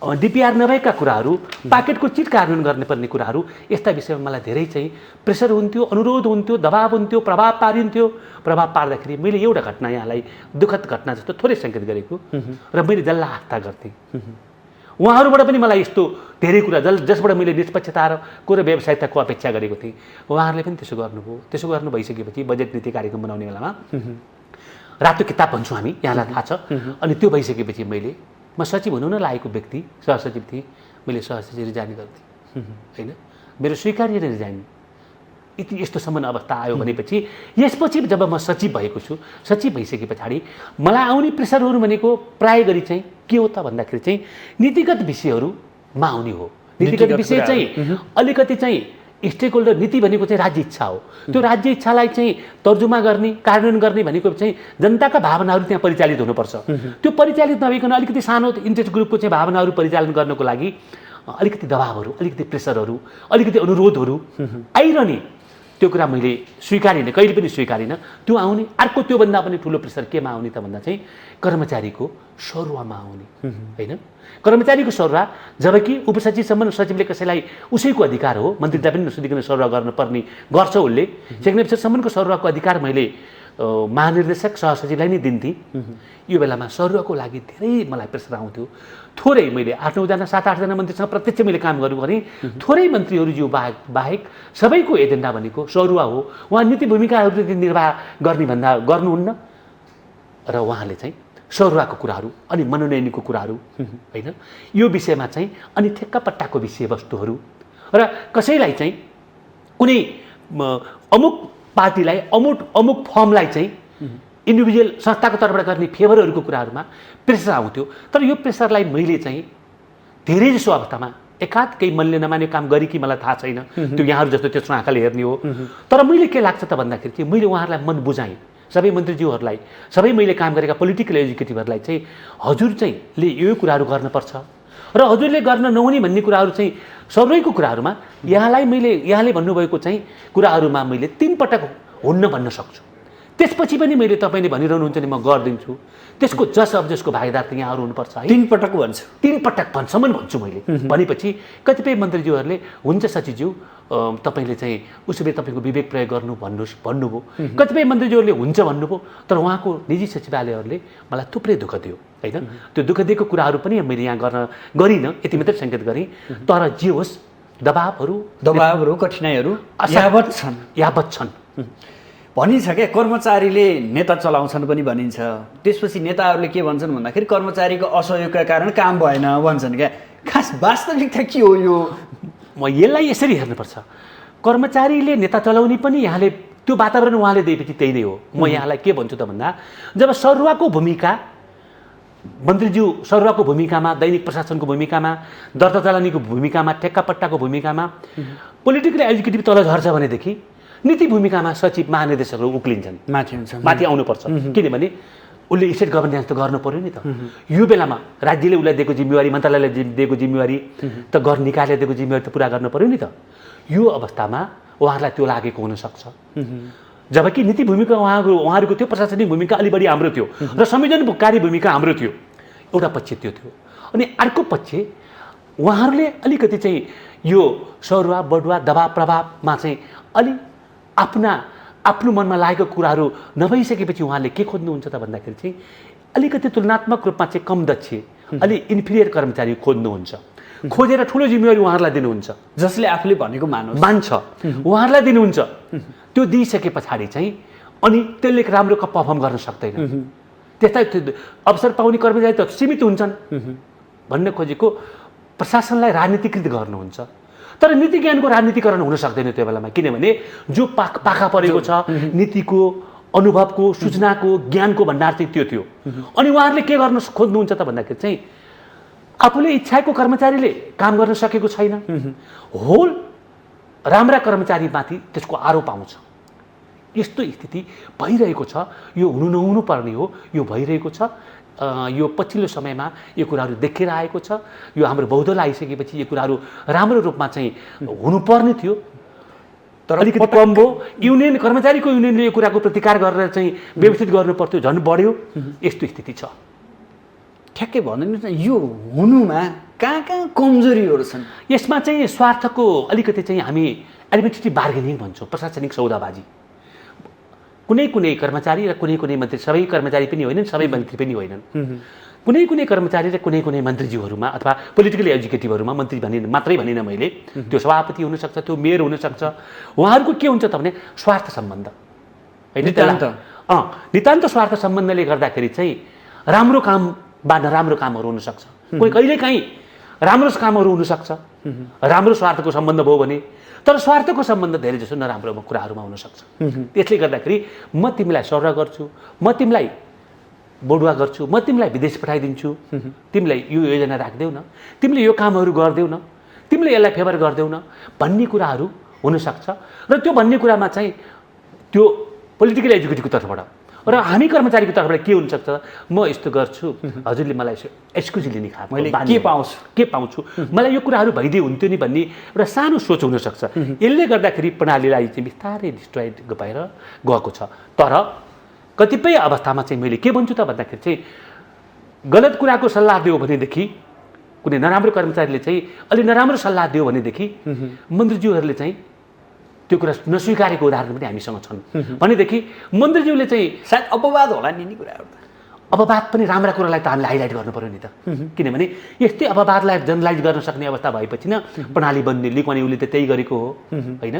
डिपिआर नभएका कुराहरू, पाकेटको चिट कार्यान्वयन गर्नुपर्ने कुराहरू, यस्ता विषयमा मलाई धेरै चाहिँ प्रेसर हुन्थ्यो, अनुरोध हुन्थ्यो, दबाब हुन्थ्यो, प्रभाव पारिन्थ्यो। प्रभाव पार्दाखेरि मैले एउटा घटना यहाँलाई दुःखद घटना जस्तो थोरै सङ्केत गरेको र मैले जसलाई आस्था गर्थेँ। उहाँहरूबाट पनि मलाई यस्तो धेरै कुरा जसबाट मैले निष्पक्षता र व्यावसायिकताको अपेक्षा गरेको थिएँ, उहाँहरूले पनि त्यसो गर्नुभयो। त्यसो गर्नु भइसकेपछि बजेट नीति कार्यक्रम बनाउने बेलामा रातो किताब भन्छौँ हामी, यहाँलाई थाहा छ। अनि त्यो भइसकेपछि म सचिव हुनु नलागेको व्यक्ति सहसचिव थिएँ। मैले सहसचिव रिजाइन गर्थेँ होइन, मेरो स्वीकार्य रिजाइन। यस्तोसम्म अवस्था आयो भनेपछि यसपछि जब म सचिव भएको छु, सचिव भइसके पछाडि मलाई आउने प्रेसरहरू भनेको प्राय गरी चाहिँ के हो त भन्दाखेरि चाहिँ नीतिगत विषयहरूमा आउने हो। नीतिगत विषय चाहिँ अलिकति चाहिँ स्टेक होल्डर नीति भनेको चाहिँ राज्य इच्छा हो। त्यो राज्य इच्छालाई चाहिँ तर्जुमा गर्ने, कार्यान्वयन गर्ने भनेको चाहिँ जनताका भावनाहरू त्यहाँ परिचालित हुनुपर्छ। त्यो परिचालित नभइकन अलिकति सानो इन्ट्रेस्ट ग्रुपको चाहिँ भावनाहरू परिचालन गर्नको लागि अलिकति दबावहरू, अलिकति प्रेसरहरू, अलिकति अनुरोधहरू आइरहने, त्यो कुरा मैले स्वीकारिनँ, कहिले पनि स्वीकारिनँ। त्यो आउने अर्को त्योभन्दा पनि ठुलो प्रेसर केमा आउने त भन्दा चाहिँ कर्मचारीको सरुवामा आउने होइन। कर्मचारीको सरुवा, जबकि उपसचिवसम्म सचिवले कसैलाई उसैको अधिकार हो, मन्त्रीलाई पनि नसोधिकन सरुवा गर्नुपर्ने गर्छ उसले। सेक्रेटरीसम्मको सरुवाको अधिकार मैले महानिर्देशक सहसचिवलाई नै दिन्थेँ। यो बेलामा सरुवाको लागि धेरै मलाई प्रेसर आउँथ्यो। थोरै मैले 8-9जना 7-8जना मन्त्रीसँग प्रत्यक्ष मैले काम गरेँ। थोरै मन्त्रीहरू जो बाहेक सबैको एजेन्डा भनेको सरुवा हो। उहाँ नीति भूमिकाहरू निर्वाह गर्ने भन्दा गर्नुहुन्न र उहाँले चाहिँ सरुवाको कुराहरू अनि मनोनयनको कुराहरू होइन, यो विषयमा चाहिँ अनि ठेक्कापट्टाको विषयवस्तुहरू र कसैलाई चाहिँ कुनै अमुक पार्टीलाई अमुक फर्मलाई चाहिँ इन्डिभिजुअल संस्थाको तर्फबाट गर्ने फेभरहरूको कुराहरूमा प्रेसर आउँथ्यो। तर यो प्रेसरलाई मैले चाहिँ धेरै जसो अवस्थामा एकाध केही मनले नमान्ने काम गरेँ कि मलाई थाहा छैन, त्यो यहाँहरू जस्तो त्यस्तो आँखाले हेर्ने हो। तर मैले के लाग्छ त भन्दाखेरि चाहिँ मैले उहाँहरूलाई मन बुझाएँ, सबै मन्त्रीज्यूहरूलाई, सबै मैले काम गरेका पोलिटिकल एक्जिक्युटिभहरूलाई चाहिँ हजुर चाहिँ यो कुराहरू गर्नुपर्छ र हजुरले गर्न नहुने भन्ने कुराहरू चाहिँ सबैको कुराहरूमा यहाँले भन्नुभएको चाहिँ कुराहरूमा मैले 3 पटक हुन्न भन्न सक्छु। त्यसपछि पनि मैले तपाईँले भनिरहनुहुन्छ नि म गरिदिन्छु, त्यसको जस अब जसको भागीदार त यहाँहरू हुनुपर्छ है। 3 पटक भन्छु, 3 पटक भन्छु मैले। भनेपछि कतिपय मन्त्रीज्यूहरूले हुन्छ सचिवज्यू तपाईँले चाहिँ उसो भए तपाईँको विवेक प्रयोग गर्नु भन्नुभयो। कतिपय मन्त्रीज्यूहरूले हुन्छ भन्नुभयो, तर उहाँको निजी सचिवालयहरूले मलाई थुप्रै दुःख दियो होइन। त्यो दुःख दिएको कुराहरू पनि मैले यहाँ गरिनँ, यति मात्रै सङ्केत गरेँ। तर जे होस् दबाबहरू कठिनाइहरू यावत छन्। भनिन्छ क्या कर्मचारीले नेता चलाउँछन् पनि भनिन्छ। त्यसपछि नेताहरूले के भन्छन् भन्दाखेरि कर्मचारीको असहयोगका कारण काम भएन भन्छन् क्या। खास वास्तविकता के हो यो? म यसलाई यसरी हेर्नुपर्छ, कर्मचारीले नेता चलाउने पनि यहाँले त्यो वातावरण उहाँले दिएपछि त्यही नै हो। म यहाँलाई के भन्छु त भन्दा जब सरुवाको भूमिका मन्त्रीज्यू सरुवाको भूमिकामा, दैनिक प्रशासनको भूमिकामा, दर्ता चलानीको भूमिकामा, ठेक्कापट्टाको भूमिकामा पोलिटिकल एक्जिक्युटिभ तल झर्छ भनेदेखि नीति भूमिकामा सचिव महानिर्देशकहरू उक्लिन्छन्, माथि आउनुपर्छ। किनभने उसले स्टेट गभर्नेन्स त गर्नु पर्यो नि त। यो बेलामा राज्यले उसलाई दिएको जिम्मेवारी, मन्त्रालयले दिएको जिम्मेवारी त निकायले दिएको जिम्मेवारी त पुरा गर्नु पर्यो नि त। यो अवस्थामा उहाँहरूलाई त्यो लागेको हुनसक्छ। जबकि नीति भूमिका उहाँहरूको थियो, प्रशासनिक भूमिका अलि बढी हाम्रो थियो र संविधानकारी भूमिका हाम्रो थियो। एउटा पक्ष त्यो थियो। अनि अर्को पक्ष उहाँहरूले अलिकति चाहिँ यो सरुवा बढुवा दबाब प्रभावमा चाहिँ अलि आफ्नो मनमा लागेको कुराहरू नभइसकेपछि उहाँले के खोज्नुहुन्छ त भन्दाखेरि चाहिँ अलिकति तुलनात्मक रूपमा चाहिँ कम दक्ष अलि इन्फिरियर कर्मचारी खोज्नुहुन्छ, खोजेर ठुलो जिम्मेवारी उहाँहरूलाई दिनुहुन्छ, जसले आफूले भनेको मान्छ उहाँहरूलाई दिनुहुन्छ। त्यो दिइसके पछाडि चाहिँ अनि त्यसले राम्रो पर्फर्म गर्न सक्दैन। त्यस्ता अवसर पाउने कर्मचारी त सीमित हुन्छन्। भन्न खोजेको प्रशासनलाई राजनीतिकृत गर्नुहुन्छ, तर नीति ज्ञानको राजनीतिकरण हुन सक्दैन त्यो बेलामा, किनभने जो पाखा परेको छ नीतिको, अनुभवको, सूचनाको, ज्ञानको भण्डार चाहिँ त्यो थियो। अनि उहाँहरूले के गर्न खोज्नुहुन्छ त भन्दाखेरि चाहिँ आफूले इच्छाको कर्मचारीले काम गर्न सकेको छैन, होल राम्रा कर्मचारीमाथि त्यसको आरोप आउँछ। यस्तो स्थिति भइरहेको छ। यो हुनु नहुनु पर्ने हो, यो भइरहेको छ। यो पछिल्लो समयमा यो कुराहरू देखिएर आएको छ। यो हाम्रो बौद्धल आइसकेपछि यो कुराहरू राम्रो रूपमा चाहिँ हुनुपर्ने थियो, तर अलिकति कम भयो। युनियन, कर्मचारीको युनियनले यो कुराको प्रतिकार गरेर चाहिँ व्यवस्थित गर्नु पर्थ्यो, झन् बढ्यो। यस्तो स्थिति छ। ठ्याक्कै भनिदिनुहोस् न, यो हुनुमा कहाँ कमजोरीहरू छन्? यसमा चाहिँ स्वार्थको अलिकति चाहिँ हामी एडमिनिस्ट्रेटिभ बार्गेनिङ भन्छौँ, प्रशासनिक सौदाबाजी। कुनै कर्मचारी र कुनै मन्त्री, सबै कर्मचारी पनि होइनन्, सबै मन्त्री पनि होइनन्। कुनै कर्मचारी र कुनै मन्त्रीज्यूहरूमा अथवा पोलिटिकली एजुकेटिभहरूमा, मन्त्री मात्रै भनिनँ मैले, त्यो सभापति हुनसक्छ, त्यो मेयर हुनसक्छ। उहाँहरूको के हुन्छ त भने स्वार्थ सम्बन्ध होइन, नितान्त स्वार्थ सम्बन्धले गर्दाखेरि चाहिँ राम्रो काम वा नराम्रो कामहरू हुनसक्छ। कहिलेकाहीँ राम्रो कामहरू हुनसक्छ, राम्रो स्वार्थको सम्बन्ध भयो भने, तर स्वार्थको सम्बन्ध धेरै जसो नराम्रो कुराहरूमा हुनसक्छ। त्यसले गर्दाखेरि म तिमीलाई सरुवा गर्छु, म तिमीलाई बढुवा गर्छु, म तिमीलाई विदेश पठाइदिन्छु, तिमीलाई यो योजना राख्देऊ न, तिमीले यो कामहरू गर्देऊ न, तिमीले यसलाई फेभर गर्देऊ न भन्ने कुराहरू हुनसक्छ। र त्यो भन्ने कुरामा चाहिँ त्यो पोलिटिकल एजुकेटिभको तर्फबाट र हामी कर्मचारीको तर्फबाट के हुनसक्छ, म यस्तो गर्छु, हजुरले मलाई एक्सक्युज लिने खालको मैले के पाउँछु, मलाई यो कुराहरू भइदिए हुन्थ्यो नि भन्ने एउटा सानो सोच हुनसक्छ। यसले गर्दाखेरि प्रणालीलाई चाहिँ बिस्तारै डिस्ट्रोइड भएर गएको छ। तर कतिपय अवस्थामा चाहिँ मैले के भन्छु त भन्दाखेरि चाहिँ गलत कुराको सल्लाह दियो भनेदेखि, कुनै नराम्रो कर्मचारीले चाहिँ अलि नराम्रो सल्लाह दियो भनेदेखि मन्त्रीज्यूहरूले चाहिँ त्यो कुरा नस्वीकारेको उदाहरण पनि हामीसँग छन्। भनेदेखि मन्त्रीज्यूले चाहिँ सायद अपवाद होला नि कुराहरू, अपवाद पनि राम्रा कुरालाई त हामीले हाइलाइट गर्नु पर्यो नि त। किनभने यस्तै अपवादलाई जनरलाइज गर्न सक्ने अवस्था भएपछि न प्रणाली बन्ने, लिक्वानिउले त त्यही गरेको हो होइन,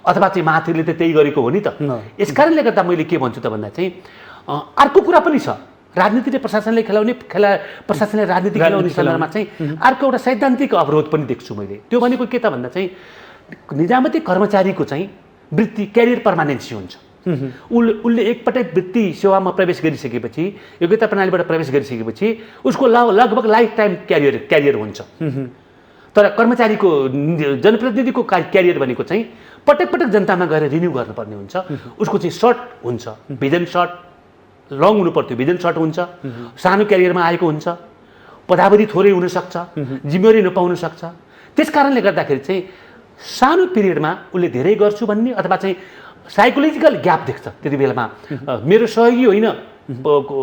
अथवा चाहिँ माथुरले त त्यही गरेको हो नि त। यस कारणले गर्दा मैले के भन्छु त भन्दा चाहिँ अर्को कुरा पनि छ, राजनीतिले प्रशासनले प्रशासनले राजनीति खेलाउने सन्दर्भमा चाहिँ अर्को एउटा सैद्धान्तिक अवरोध पनि देख्छु मैले। त्यो भनेको के त भन्दा चाहिँ निजामती कर्मचारीको चाहिँ वृत्ति क्यारियर पर्मानेन्सी हुन्छ। उसले एकपटक वृत्ति सेवामा प्रवेश गरिसकेपछि, योग्यता प्रणालीबाट प्रवेश गरिसकेपछि उसको लगभग लाइफ टाइम क्यारियर हुन्छ। तर कर्मचारीको, जनप्रतिनिधिको क्यारियर भनेको चाहिँ पटक जनतामा गएर रिन्यू गर्नुपर्ने हुन्छ। उसको चाहिँ सर्ट हुन्छ, भिजन सर्ट, लङ हुनु पर्थ्यो, भिजन सर्ट हुन्छ, सानो क्यारियरमा आएको हुन्छ, पदावधि थोरै हुनसक्छ, जिम्मेवारी नपाउन सक्छ। त्यस कारणले गर्दाखेरि चाहिँ सानो पिरियडमा उसले धेरै गर्छु भन्ने अथवा चाहिँ साइकोलोजिकल ग्याप देख्छ। त्यति बेलामा मेरो सहयोगी होइन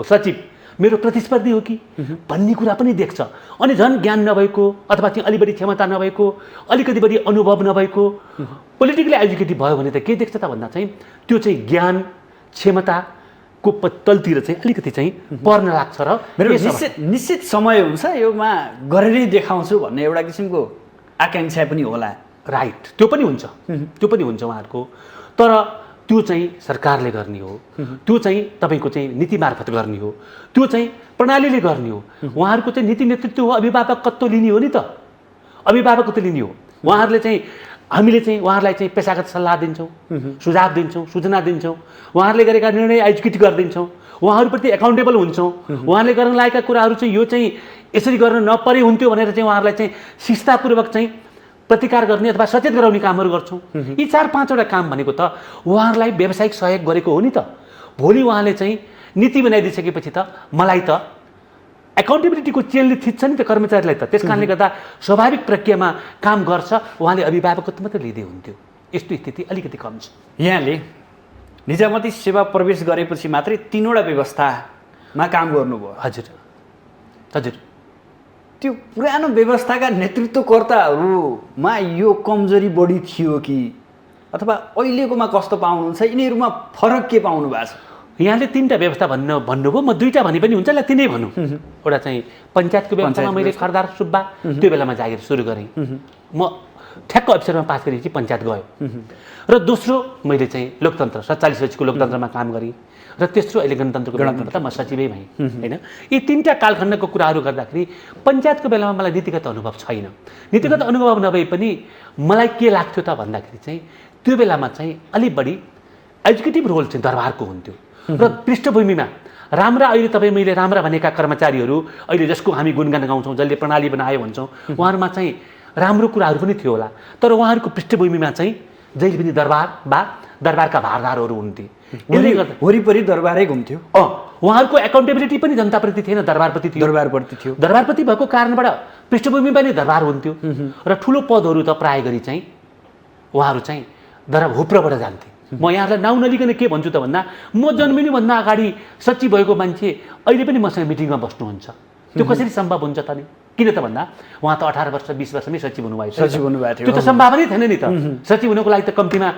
सचिव, मेरो प्रतिस्पर्धी हो कि भन्ने कुरा पनि देख्छ। अनि झन् ज्ञान नभएको अथवा चाहिँ अलि बढी क्षमता नभएको, अलिकति बढी अनुभव नभएको पोलिटिकली एजुकेटिभ भयो भने त के देख्छ त भन्दा चाहिँ त्यो चाहिँ ज्ञान क्षमताको तलतिर चाहिँ अलिकति चाहिँ पर्न लाग्छ। र मेरो निश्चित समय हुन्छ योमा गरेरै देखाउँछु भन्ने एउटा किसिमको आकाङ्क्षा पनि होला। राइट, त्यो पनि हुन्छ उहाँहरूको। तर त्यो चाहिँ सरकारले गर्ने हो, त्यो चाहिँ तपाईँको चाहिँ नीति मार्फत गर्ने हो, त्यो चाहिँ प्रणालीले गर्ने हो। उहाँहरूको चाहिँ नीति नेतृत्व हो, अभिभावकत्व लिने हो नि त, अभिभावकत्व लिने हो। उहाँहरूले चाहिँ हामीले चाहिँ उहाँहरूलाई चाहिँ पेसागत सल्लाह दिन्छौँ, सुझाव दिन्छौँ, सूचना दिन्छौँ, उहाँहरूले गरेका निर्णय एक्जिक्युट गरिदिन्छौँ, उहाँहरूप्रति एकाउन्टेबल हुन्छौँ। उहाँहरूले गर्न लागेका कुराहरू चाहिँ यो चाहिँ यसरी गर्न नपरे हुन्थ्यो भनेर चाहिँ उहाँहरूलाई चाहिँ शिष्टापूर्वक चाहिँ प्रतिकार गर्ने अथवा सचेत गराउने कामहरू गर्छौँ। यी 4-5वटा काम भनेको त उहाँहरूलाई व्यावसायिक सहयोग गरेको हो नि त। भोलि उहाँले चाहिँ नीति बनाइदिइसकेपछि त मलाई त एकाउन्टेबिलिटीको चेनले थिच्छ नि त कर्मचारीलाई त। त्यस कारणले गर्दा स्वाभाविक प्रक्रियामा काम गर्छ, उहाँले अभिभावकत्व मात्रै लिँदै हुन्थ्यो। यस्तो स्थिति अलिकति कम छ। यहाँले निजामती सेवा प्रवेश गरेपछि मात्रै 3वटा व्यवस्थामा काम गर्नुभयो। हजुर हजुर। त्यो पुरानो व्यवस्थाका नेतृत्वकर्ताहरूमा यो कमजोरी बढी थियो कि अथवा अहिलेकोमा कस्तो पाउनुहुन्छ, यिनीहरूमा फरक के पाउनु भएको छ? यहाँले तीनटा व्यवस्था भन्नुभयो, म दुईटा भने पनि हुन्छ, ल तिनै भनौँ। एउटा चाहिँ पञ्चायतको व्यवस्थामा मैले खरदार सुब्बा त्यो बेलामा जागिर सुरु गरेँ, म ठ्याक्क अफिसरमा पास गरेपछि पञ्चायत गयो। र दोस्रो मैले चाहिँ लोकतन्त्र 47 बजीको लोकतन्त्रमा काम गरेँ, र तेस्रो अहिले गणतन्त्रको बेलामा त म सचिवै भएँ होइन। यी तीनटा कालखण्डको कुराहरू गर्दाखेरि पञ्चायतको बेलामा मलाई नीतिगत अनुभव छैन। नीतिगत अनुभव नभए पनि मलाई के लाग्थ्यो त भन्दाखेरि चाहिँ त्यो बेलामा चाहिँ अलिक बढी एजुकेटिभ रोल चाहिँ दरबारको हुन्थ्यो र पृष्ठभूमिमा राम्रा, अहिले तपाईँ मैले राम्रा भनेका कर्मचारीहरू अहिले जसको हामी गुणगान गाउँछौँ, जसले प्रणाली बनायो भन्छौँ, उहाँहरूमा चाहिँ राम्रो कुराहरू पनि थियो होला, तर उहाँहरूको पृष्ठभूमिमा चाहिँ जहिले पनि दरबारका भारदारहरू हुन्थे। यसले गर्दा वरिपरि दरबारै घुम्थ्यो। उहाँहरूको एकाउन्टेबिलिटी पनि जनताप्रति थिएन, दरबारप्रति थियो। दरबारप्रति भएको कारणबाट पृष्ठभूमि पनि दरबार हुन्थ्यो र ठुलो पदहरू त प्राय गरी चाहिँ उहाँहरू चाहिँ हुप्रबाट जान्थे। म यहाँलाई नाउँ नलिकन के भन्छु त भन्दा, म जन्मिनुभन्दा अगाडि सचिव भएको मान्छे अहिले पनि मसँग मिटिङमा बस्नुहुन्छ। त्यो कसरी सम्भव हुन्छ त नि? किन त भन्दा उहाँ त 18 वर्ष 20 वर्षमै सचिव हुनुभएको थियो। त्यो त सम्भावनै थिएन नि त। सचिव हुनुको लागि त कम्तीमा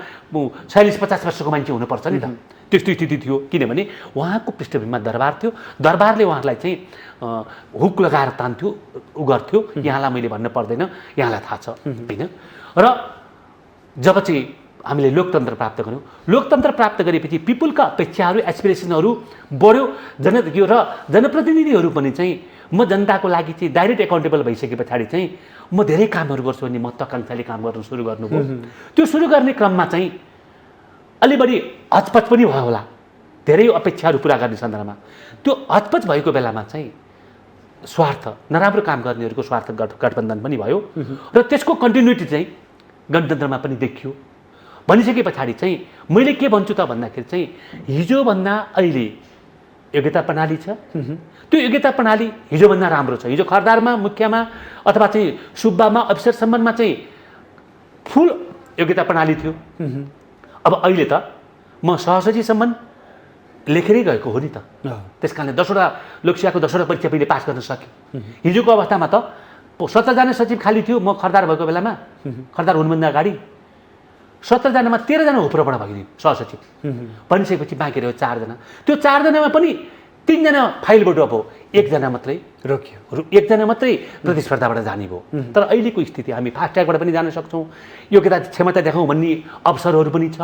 40-50 वर्षको मान्छे हुनुपर्छ नि त। त्यस्तो स्थिति थियो, किनभने उहाँको पृष्ठभूमिमा दरबार थियो। दरबारले उहाँलाई चाहिँ हुक लगाएर तान्थ्यो, उ गर्थ्यो। यहाँलाई मैले भन्न पर्दैन, यहाँलाई थाहा छ होइन। र जब चाहिँ हामीले लोकतन्त्र प्राप्त गऱ्यौँ, लोकतन्त्र प्राप्त गरेपछि पिपुलका अपेक्षाहरू, एस्पिरेसनहरू बढ्यो। र जनप्रतिनिधिहरू पनि चाहिँ म जनताको लागि चाहिँ डाइरेक्ट एकाउन्टेबल भइसके पछाडि चाहिँ म धेरै कामहरू गर्छु भन्ने महत्त्वाकांक्षाले काम गर्न सुरु गर्नुभयो। त्यो सुरु गर्ने क्रममा चाहिँ अलि बढी हचपच पनि भयो होला, धेरै अपेक्षाहरू पुरा गर्ने सन्दर्भमा। त्यो हचपच भएको बेलामा चाहिँ स्वार्थ, नराम्रो काम गर्नेहरूको स्वार्थ गठबन्धन पनि भयो र त्यसको कन्टिन्युटी चाहिँ गणतन्त्रमा पनि देखियो। भनिसके पछाडि चाहिँ मैले के भन्छु त भन्दाखेरि चाहिँ हिजोभन्दा अहिले योग्यता प्रणाली छ। त्यो योग्यता प्रणाली हिजोभन्दा राम्रो छ। हिजो खरदारमा, मुखियामा अथवा चाहिँ सुब्बामा, अफिसर सम्बन्धमा चाहिँ फुल योग्यता प्रणाली थियो। अब अहिले त म सहसचिव सम्बन्ध लेखेरै गएको हो नि त। त्यस कारणले 10वटा लोकसेवाको 10वटा परीक्षा मैले पास गर्न सकेँ। हिजोको अवस्थामा त 70 जना सचिव खाली थियो। म खरदार भएको बेलामा, खरदार हुनुभन्दा अगाडि 70 जनामा 13 जना हुप्रबाट भइदियो सहसचिव। बनिसकेपछि बाँकी रह्यो 4 जना। त्यो 4 जनामा पनि 3 जना फाइलबाट भयो, 1 जना मात्रै रोकियो, 1 जना मात्रै प्रतिस्पर्धाबाट जाने भयो। तर अहिलेको स्थिति हामी फास्ट ट्र्याकबाट पनि जान सक्छौँ, योग्यता क्षमता देखाउँ भन्ने अवसरहरू पनि छ।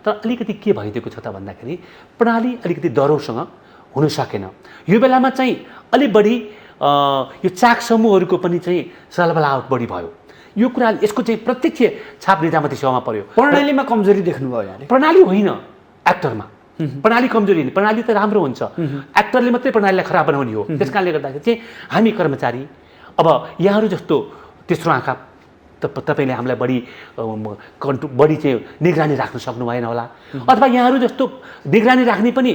तर अलिकति के भइदिएको छ त भन्दाखेरि प्रणाली अलिकति दह्रोसँग हुन सकेन। यो बेलामा चाहिँ अलिक बढी यो चाक समूहहरूको पनि चाहिँ सलबलावट बढी भयो। यो कुरा, यसको चाहिँ प्रत्यक्ष छाप निजामती सेवामा पर्यो। प्रणालीमा कमजोरी देख्नुभयो यहाँले? प्रणाली होइन, एक्टरमा। प्रणाली कमजोरी होइन, प्रणाली त राम्रो हुन्छ। एक्टरले मात्रै प्रणालीलाई खराब बनाउने हो। त्यस कारणले गर्दाखेरि चाहिँ हामी कर्मचारी, अब यहाँहरू जस्तो तेस्रो आँखा तपाईँले हामीलाई बढी चाहिँ निगरानी राख्न सक्नु भएन होला, अथवा यहाँहरू जस्तो निगरानी राख्ने पनि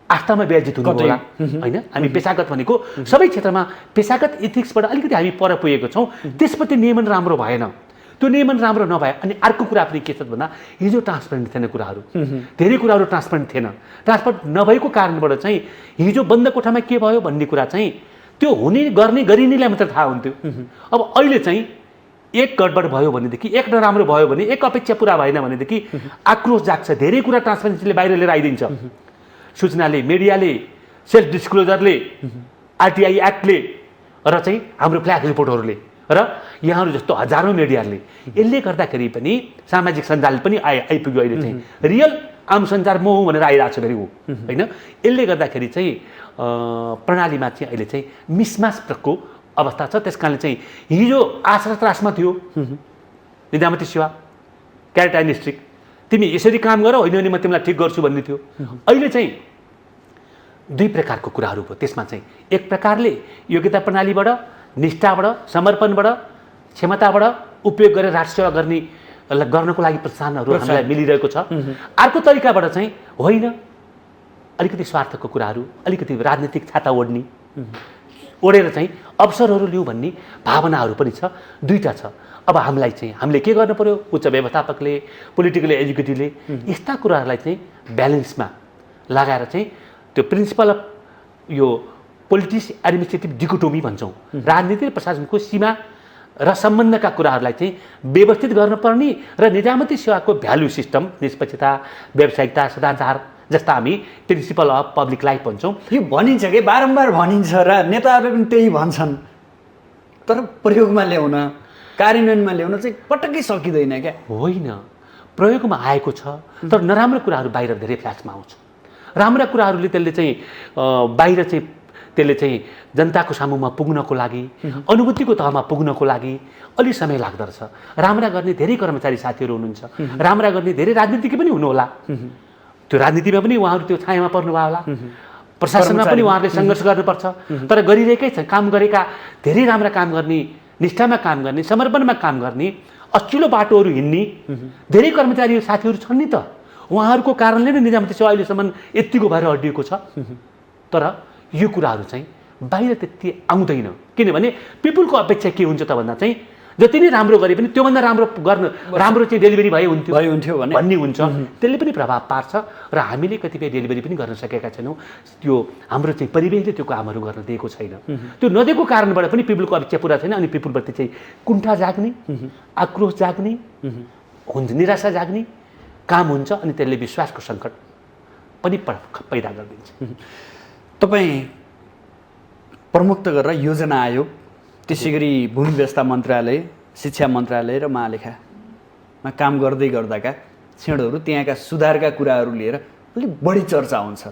आस्थामा व्याजित हुनु होला होइन। हामी पेसागत भनेको सबै क्षेत्रमा पेसागत इथिक्सबाट अलिकति हामी पर पुगेको छौँ। त्यसप्रति नियमन राम्रो भएन। त्यो नियमन राम्रो नभए अनि अर्को कुरा पनि के छ भन्दा हिजो ट्रान्सपेरेन्ट थिएन कुराहरू, धेरै कुराहरू ट्रान्सपेरेन्ट थिएन। ट्रान्सपेरेन्ट नभएको कारणबाट चाहिँ हिजो बन्द कोठामा के भयो भन्ने कुरा चाहिँ त्यो हुने गर्ने गरिनेलाई मात्र थाहा हुन्थ्यो। अब अहिले चाहिँ एक गडबड भयो भनेदेखि, एक नराम्रो भयो भने, एक अपेक्षा पुरा भएन भनेदेखि आक्रोश जाग्छ। धेरै कुरा ट्रान्सपेरेन्सीले बाहिर लिएर आइदिन्छ। सूचनाले, मिडियाले, सेल्फ डिस्क्लोजरले, आरटिआई एक्टले र चाहिँ हाम्रो फ्ल्याग रिपोर्टहरूले र यहाँहरू जस्तो हजारौँ मिडियाहरूले, यसले गर्दाखेरि पनि सामाजिक सञ्जाल पनि आइपुग्यो। अहिले चाहिँ रियल आम सञ्चार म हुँ भनेर आइरहेको छ फेरि ऊ होइन। यसले गर्दाखेरि चाहिँ प्रणालीमा चाहिँ अहिले चाहिँ मिसमासको अवस्था छ। त्यस कारणले चाहिँ हिजो आश र त्रासमा थियो निजामती सेवा, क्यारेट एन्ड डिस्ट्रिक्ट, तिमी यसरी काम गर, होइन भने म तिमीलाई ठिक गर्छु भन्ने थियो। अहिले चाहिँ दुई प्रकारको कुराहरू भयो। त्यसमा चाहिँ एक प्रकारले योग्यता प्रणालीबाट, निष्ठाबाट, समर्पणबाट, क्षमताबाट उपयोग गरेर राष्ट्र सेवा गर्नको लागि प्रोत्साहनहरू हामीलाई मिलिरहेको छ। अर्को तरिकाबाट चाहिँ होइन, अलिकति स्वार्थको कुराहरू, अलिकति राजनीतिक छाता ओढेर चाहिँ अवसरहरू लिउँ भन्ने भावनाहरू पनि छ। दुईटा छ। अब हामीले के गर्नु पर्यो, उच्च व्यवस्थापकले, पोलिटिकल एजुकेटिभले यस्ता कुराहरूलाई चाहिँ ब्यालेन्समा लगाएर चाहिँ त्यो प्रिन्सिपल अफ यो पोलिटिक्स एडमिनिस्ट्रेटिभ डिकोटोमी भन्छौँ, राजनीति र प्रशासनको सीमा र सम्बन्धका कुराहरूलाई चाहिँ व्यवस्थित गर्नुपर्ने र निजामती सेवाको भ्यालु सिस्टम, निष्पक्षता, व्यावसायिकता, सदाचार जस्ता हामी प्रिन्सिपल अफ पब्लिक लाइफ भन्छौँ। यो भनिन्छ कि बारम्बार भनिन्छ र नेताहरूले पनि त्यही भन्छन्, तर प्रयोगमा ल्याउन, कार्यान्वयनमा ल्याउन चाहिँ पटक्कै सकिँदैन क्या। होइन, प्रयोगमा आएको छ, तर नराम्रो कुराहरू बाहिर धेरै फ्ल्यासमा आउँछ। राम्रा कुराहरूले त्यसले चाहिँ बाहिर चाहिँ त्यसले चाहिँ जनताको सामुमा पुग्नको लागि, अनुभूतिको तहमा पुग्नको लागि अलि समय लाग्दो रहेछ। राम्रा गर्ने धेरै कर्मचारी साथीहरू हुनुहुन्छ, राम्रा गर्ने धेरै राजनीतिज्ञ पनि हुनुहोला, त्यो राजनीतिमा पनि उहाँहरू त्यो छायामा पर्नुभयो होला, प्रशासनमा पनि उहाँहरूले सङ्घर्ष गर्नुपर्छ, तर गरिरहेकै छ। काम गरेका धेरै राम्रा काम गर्ने, निष्ठामा काम गर्ने, समर्पणमा काम गर्ने, अचिलो बाटोहरू हिँड्ने धेरै कर्मचारी साथीहरू छन् नि त। उहाँहरूको कारणले नै निजामती सेवा अहिलेसम्म यत्तिको भएर अड्डिएको छ। तर यो कुराहरू चाहिँ बाहिर त्यति आउँदैन, किनभने पिपुलको अपेक्षा के हुन्छ त भन्दा चाहिँ जति नै राम्रो गरे पनि त्योभन्दा राम्रो चाहिँ डेलिभरी हुन्थ्यो भन्ने हुन्छ। त्यसले पनि प्रभाव पार्छ र हामीले कतिपय डेलिभरी पनि गर्न सकेका छैनौँ। त्यो हाम्रो चाहिँ परिवेशले त्यो कामहरू गर्न दिएको छैन। त्यो नदिएको कारणबाट पनि पिपुलको अपेक्षा पुरा छैन, अनि पिपुलप्रति चाहिँ कुण्ठा जाग्ने, आक्रोश जाग्ने हुन्छ, निराशा जाग्ने काम हुन्छ, अनि त्यसले विश्वासको सङ्कट पनि पैदा गरिदिन्छ। तपाईँ प्रमुख गरेर योजना आयोग, त्यसै गरी भूमि व्यवस्था मन्त्रालय, शिक्षा मन्त्रालय र महालेखामा काम गर्दै गर्दाका क्षणहरू, त्यहाँका सुधारका कुराहरू लिएर अलिक बढी चर्चा हुन्छ।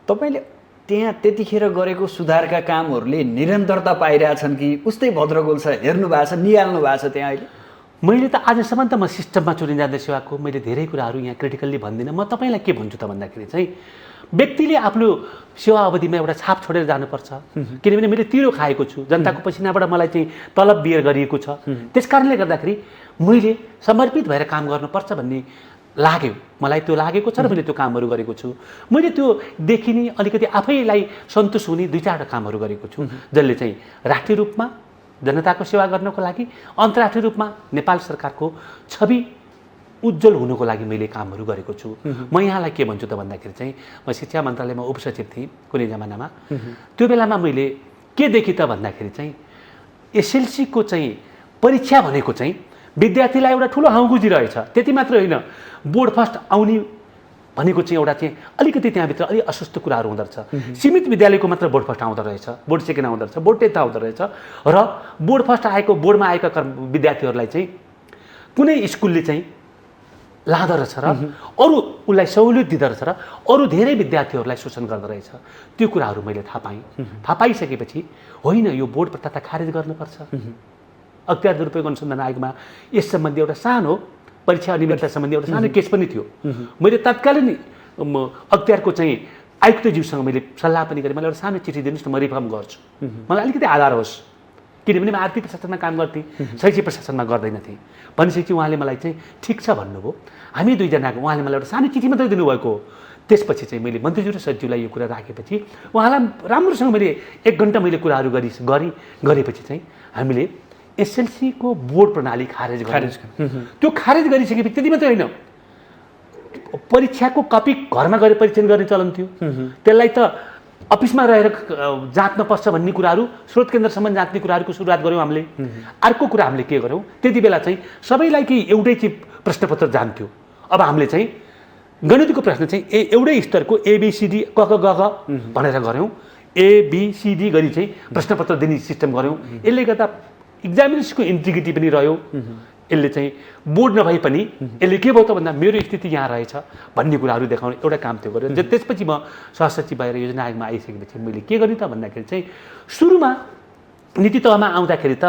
तपाईँले त्यहाँ त्यतिखेर गरेको सुधारका कामहरूले निरन्तरता पाइरहेछन् कि उस्तै भद्रगोल छ, हेर्नु भएको छ, निहाल्नु भएको छ त्यहाँ अहिले? मैले त आजसम्म त म सिस्टममा चुनिजाँदै सेवाको मैले धेरै कुराहरू यहाँ क्रिटिकल्ली भन्दिनँ। म तपाईँलाई के भन्छु त भन्दाखेरि चाहिँ व्यक्तिले आफ्नो सेवा अवधिमा एउटा छाप छोडेर जानुपर्छ, किनभने मैले तिरो खाएको छु, जनताको पसिनाबाट मलाई चाहिँ तलब बियर गरिएको छ। त्यस कारणले गर्दाखेरि मैले समर्पित भएर काम गर्नुपर्छ भन्ने लाग्यो, मलाई त्यो लागेको छ र मैले त्यो कामहरू गरेको छु। मैले त्यो देखिने अलिकति आफैलाई सन्तोष हुने 2-4 कामहरू गरेको छु, जसले चाहिँ राष्ट्रिय रूपमा जनताको सेवा गर्नको लागि, अन्तर्राष्ट्रिय रूपमा नेपाल सरकारको छवि उज्जवल हुनुको लागि मैले कामहरू गरेको छु। म यहाँलाई के भन्छु त भन्दाखेरि चाहिँ म शिक्षा मन्त्रालयमा उपसचिव थिएँ कुनै जमानामा। त्यो बेलामा मैले के देखेँ त भन्दाखेरि चाहिँ एसएलसीको चाहिँ परीक्षा भनेको चाहिँ विद्यार्थीलाई एउटा ठुलो हाँउगुजी रहेछ। त्यति मात्र होइन, बोर्ड फर्स्ट आउने भनेको चाहिँ एउटा चाहिँ अलिकति त्यहाँभित्र अलि अस्वस्थ कुराहरू हुँदो रहेछ। सीमित विद्यालयको मात्र बोर्ड फर्स्ट आउँदो रहेछ, बोर्ड सेकेन्ड आउँदो रहेछ, बोर्ड 10th आउँदो रहेछ, र बोर्ड फर्स्ट आएको बोर्डमा आएका विद्यार्थीहरूलाई चाहिँ कुनै स्कुलले चाहिँ लाँदो रहेछ र अरू उसलाई सहुलियत दिँदो रहेछ र अरू धेरै विद्यार्थीहरूलाई शोषण गर्दो रहेछ। त्यो कुराहरू मैले थाहा पाएँ। थाहा पाइसकेपछि होइन, यो बोर्ड प्रथा त खारेज गर्नुपर्छ। अख्तियार दुरुपयोग अनुसन्धान आयोगमा यस सम्बन्धी एउटा सानो परीक्षा अनियमितता सम्बन्धी एउटा सानो केस पनि थियो। मैले तत्कालीन अख्तियारको चाहिँ आयुक्तज्यूसँग मैले सल्लाह पनि गरेँ, मलाई एउटा सानो चिठी दिनुहोस् न, म रिफर्म गर्छु, मलाई अलिकति आधार होस्, किनभने म आर्थिक प्रशासनमा काम गर्थेँ, शैक्षिक प्रशासनमा गर्दैनथेँ। भनेपछि उहाँले मलाई चाहिँ ठिक छ भन्नुभयो। हामी दुईजनाको उहाँले मलाई एउटा सानो चिठी मात्रै दिनुभएको हो। त्यसपछि चाहिँ मैले मन्त्रीज्यू र सचिवलाई यो कुरा राखेपछि उहाँलाई राम्रोसँग मैले 1 घन्टा मैले कुराहरू गरेपछि चाहिँ हामीले एसएलसीको बोर्ड प्रणाली खारेज गऱ्यौँ। त्यो खारेज गरिसकेपछि त्यति मात्रै होइन, परीक्षाको कपी घरमा गएर परीक्षण गर्ने चलन थियो। त्यसलाई त अफिसमा रहेर जाँच्न पर्छ भन्ने कुराहरू, स्रोत केन्द्रसम्म जाँच्ने कुराहरूको सुरुवात गऱ्यौँ हामीले। अर्को कुरा हामीले के गऱ्यौँ, त्यति बेला चाहिँ सबैलाई कि एउटै चाहिँ प्रश्नपत्र जान्थ्यो। अब हामीले चाहिँ गणितको प्रश्न चाहिँ एउटै स्तरको ABCD क ख ग घ भनेर गऱ्यौँ। ABCD गरी चाहिँ प्रश्नपत्र दिने सिस्टम गऱ्यौँ। यसले गर्दा इक्जामिनेसनको इन्टिग्रिटी पनि रह्यो। यसले चाहिँ बोर्ड नभए पनि यसले के भयो त भन्दा मेरो स्थिति यहाँ रहेछ भन्ने कुराहरू देखाउने एउटा काम त्यो गर्यो। त्यसपछि म सहसचिव भएर योजना आयोगमा आइसकेपछि मैले के गरेँ त भन्दाखेरि चाहिँ सुरुमा नीति तहमा आउँदाखेरि त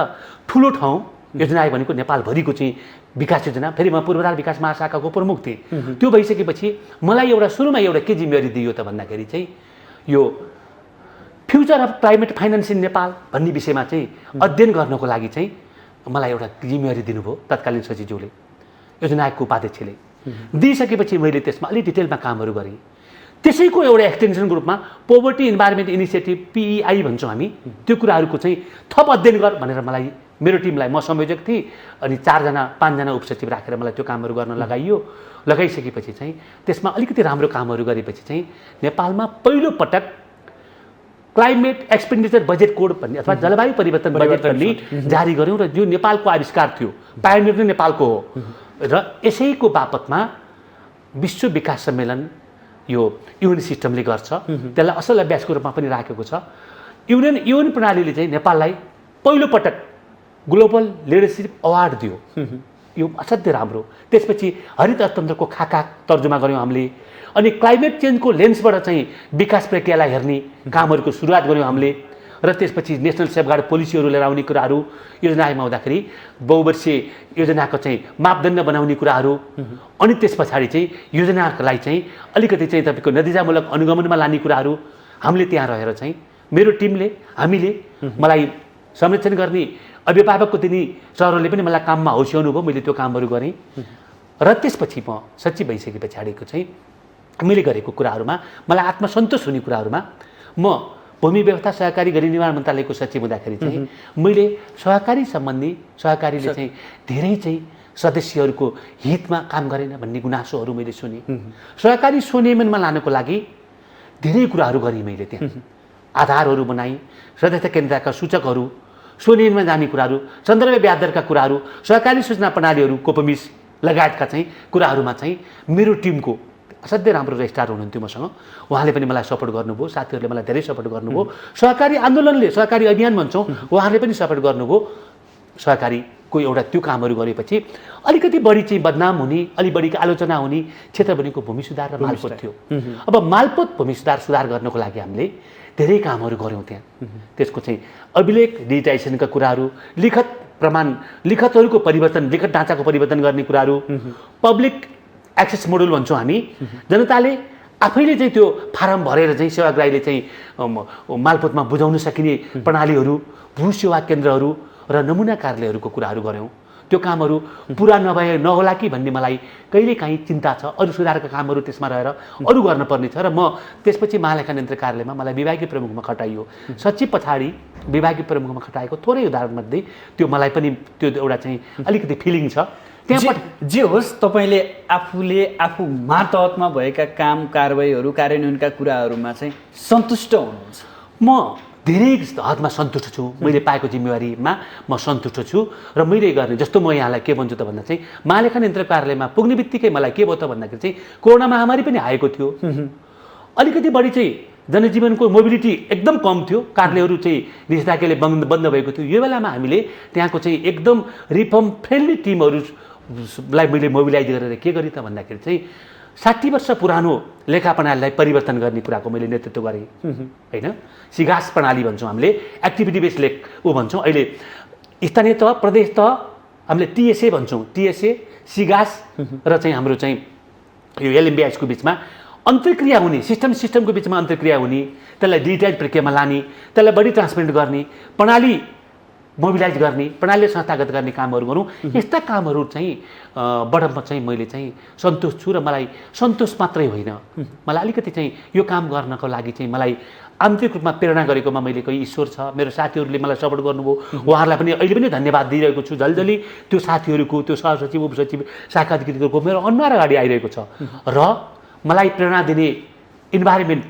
ठुलो ठाउँ योजना आयोग भनेको नेपालभरिको चाहिँ विकास योजना, फेरि म पूर्वाधार विकास महाशाखाको प्रमुख थिएँ। त्यो भइसकेपछि मलाई सुरुमा एउटा के जिम्मेवारी दियो त भन्दाखेरि चाहिँ यो future of climate finance in Nepal भन्ने विषयमा चाहिँ अध्ययन गर्नको लागि चाहिँ मलाई एउटा जिम्मेवारी दिनुभयो तत्कालीन सचिवज्यूले, योजना आयोगको उपाध्यक्षले। दिइसकेपछि मैले त्यसमा अलिक डिटेलमा कामहरू गरेँ। त्यसैको एउटा एक्सटेन्सन ग्रुपमा पोभर्टी इन्भाइरोमेन्ट इनिसिएटिभ PEI भन्छौँ हामी, त्यो कुराहरूको चाहिँ थप अध्ययन गर भनेर मलाई मेरो टिमलाई, म संयोजक थिएँ, अनि 4-5जना उपसचिव राखेर मलाई त्यो कामहरू गर्न लगाइयो। लगाइसकेपछि चाहिँ त्यसमा अलिकति राम्रो कामहरू गरेपछि चाहिँ नेपालमा पहिलो पटक क्लाइमेट एक्सपेन्डिचर बजेट कोड भन्ने अथवा जलवायु परिवर्तन बजेट भन्ने जारी गऱ्यौँ र जो नेपालको आविष्कार थियो, पायोनियर नै नेपालको हो। र यसैको बापतमा विश्व विकास सम्मेलन यो युएन सिस्टमले गर्छ, त्यसलाई असल अभ्यासको रूपमा पनि राखेको छ। युएन प्रणालीले चाहिँ नेपाललाई पहिलोपटक ग्लोबल लिडरसिप अवार्ड दियो, यो असाध्यै राम्रो। त्यसपछि हरित अर्थतन्त्रको खाका तर्जुमा गऱ्यौँ हामीले, अनि क्लाइमेट चेन्जको लेन्सबाट चाहिँ विकास प्रक्रियालाई हेर्ने कामहरूको सुरुवात गऱ्यौँ हामीले, र त्यसपछि नेसनल सेफगार्ड पोलिसीहरू लिएर आउने कुराहरू योजनामा आउँदाखेरि बहुवर्षीय योजनाको चाहिँ मापदण्ड बनाउने कुराहरू, अनि त्यस पछाडि चाहिँ योजनालाई चाहिँ अलिकति चाहिँ तपाईँको नतिजामूलक अनुगमनमा लाने कुराहरू हामीले त्यहाँ रहेर चाहिँ मेरो टिमले हामीले मलाई संरक्षण गर्ने अभिभावकको दिने सरहरूले पनि मलाई काममा हौस्याउनु भयो, मैले त्यो कामहरू गरेँ। र त्यसपछि म सचिव भइसके पछाडिको चाहिँ मैले गरेको कुराहरूमा मलाई आत्मसन्तोष हुने कुराहरूमा म भूमि व्यवस्था सहकारी गृह निर्माण मन्त्रालयको सचिव हुँदाखेरि चाहिँ मैले सहकारी सम्बन्धी सहकारीले चाहिँ धेरै चाहिँ सदस्यहरूको हितमा काम गरेन भन्ने गुनासोहरू मैले सुने। सहकारी स्वनियमनमा लानको लागि धेरै कुराहरू गरेँ मैले, त्यहाँ आधारहरू बनाएँ, सदस्य केन्द्रका सूचकहरू, स्वनियममा जाने कुराहरू, सन्दर्भ ब्याज दरका कुराहरू, सहकारी सूचना प्रणालीहरू, कोपमिस लगायतका चाहिँ कुराहरूमा चाहिँ मेरो टिमको असाध्यै राम्रो रजिस्ट्रार हुनुहुन्थ्यो मसँग, उहाँले पनि मलाई सपोर्ट गर्नुभयो, साथीहरूले मलाई धेरै सपोर्ट गर्नुभयो, सहकारी आन्दोलनले सहकारी अभियान भन्छौँ उहाँहरूले पनि सपोर्ट गर्नुभयो। सहकारीको एउटा त्यो कामहरू गरेपछि अलिकति बढी चाहिँ बदनाम हुने, अलिक बढी आलोचना हुने क्षेत्र भनेको भूमि सुधार र मालपोत थियो। अब मालपोत भूमि सुधार गर्नको लागि हामीले धेरै कामहरू गऱ्यौँ त्यहाँ। त्यसको चाहिँ अभिलेख डिजिटाइजेसनका कुराहरू, लिखतहरूको परिवर्तन, लिखत ढाँचाको परिवर्तन गर्ने कुराहरू, पब्लिक एक्सेस मोडल भन्छौँ हामी, जनताले आफैले चाहिँ त्यो फारम भरेर चाहिँ सेवाग्राहीले चाहिँ मालपोतमा बुझाउन सकिने प्रणालीहरू, भू सेवा केन्द्रहरू र नमुना कार्यालयहरूको कुराहरू गऱ्यौँ। त्यो कामहरू पुरा नहोला कि भन्ने मलाई कहिलेकाहीँ चिन्ता छ। अरू सुधारका कामहरू त्यसमा रहेर अरू गर्नुपर्ने छ र म त्यसपछि महालेखा नियन्त्रक कार्यालयमा मलाई विभागीय प्रमुखमा खटाइयो। सचिव पछाडि विभागीय प्रमुखमा खटाएको थोरै उदाहरणमध्ये त्यो मलाई पनि त्यो एउटा चाहिँ अलिकति फिलिङ छ। जे होस्, तपाईँले आफूले आफू मातहतमा भएका काम कारबाहीहरू कार्यान्वयनका कुराहरूमा चाहिँ सन्तुष्ट हुनुहुन्छ? म धेरै हदमा सन्तुष्ट छु। मैले पाएको जिम्मेवारीमा म सन्तुष्ट छु र मैले गर्ने जस्तो म यहाँलाई के भन्छु त भन्दा चाहिँ महालेखा नियन्त्रक कार्यालयमा पुग्ने बित्तिकै मलाई के भयो त भन्दाखेरि चाहिँ कोरोना महामारी पनि आएको थियो। अलिकति बढी चाहिँ जनजीवनको मोबिलिटी एकदम कम थियो, कार्यालयहरू चाहिँ निषेधाज्ञाले बन्द भएको थियो। यो बेलामा हामीले त्यहाँको चाहिँ एकदम रिफर्म फ्रेन्डली टिमहरूलाई मैले मोबिलाइज गरेर के गरेँ त भन्दाखेरि चाहिँ 60 वर्ष पुरानो लेखा प्रणालीलाई परिवर्तन गर्ने कुराको मैले नेतृत्व गरेँ होइन। सिगास प्रणाली भन्छौँ हामीले, एक्टिभिटी बेस्ड लेख भन्छौँ। अहिले स्थानीय तह, प्रदेश तह हामीले टिएसए भन्छौँ, टिएसए, सिगास र चाहिँ हाम्रो चाहिँ यो एलएमबिआइएसको बिचमा अन्तर्क्रिया हुने, सिस्टमको बिचमा अन्तर्क्रिया हुने, त्यसलाई डिजिटाइज प्रक्रियामा लाने, त्यसलाई बढी ट्रान्सपेरेन्ट गर्ने, प्रणाली मोबिलाइज गर्ने, प्रणालीले संस्थागत गर्ने कामहरू गरौँ। यस्ता कामहरू चाहिँ बढ्नमा चाहिँ मैले चाहिँ सन्तोष छु र मलाई सन्तोष मात्रै होइन, मलाई अलिकति चाहिँ यो काम गर्नको लागि चाहिँ मलाई आन्तरिक रूपमा प्रेरणा गरेकोमा मैले कोही ईश्वर छ, मेरो साथीहरूले मलाई सपोर्ट गर्नुभयो, उहाँहरूलाई पनि अहिले पनि धन्यवाद दिइरहेको छु। जल्दी त्यो साथीहरूको, त्यो सहसचिव, उपसचिव, शाखा अधिकारीहरूको मेरो अनुहार अगाडि आइरहेको छ र मलाई प्रेरणा दिने इन्भाइरोमेन्ट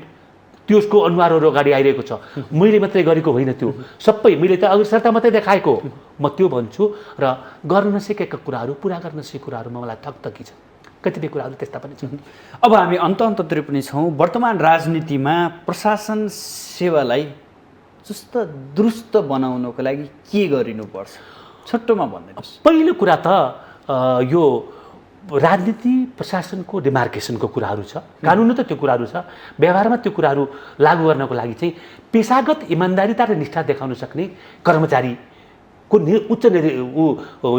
त्यसको अनुहारहरू अगाडि आइरहेको छ। मैले मात्रै गरेको होइन, त्यो सबै मैले त अग्रसरता मात्रै देखाएको, म त्यो भन्छु। र गर्न नसकेका कुराहरू पुरा गर्न सकेका कुराहरूमा मलाई थकथकी छ, कतिपय कुराहरू त्यस्ता पनि छन्। अब हामी अन्त पनि छौँ। वर्तमान राजनीतिमा प्रशासन सेवालाई चुस्त दुरुस्त बनाउनको लागि के गरिनुपर्छ, छोटोमा भन्नुहोस्। पहिलो कुरा त यो राजनीति प्रशासनको डिमार्केसनको कुराहरू छ, कानुन त त्यो कुराहरू छ, व्यवहारमा त्यो कुराहरू लागू गर्नको लागि चाहिँ पेसागत इमान्दारिता र निष्ठा देखाउन सक्ने कर्मचारीको उच्च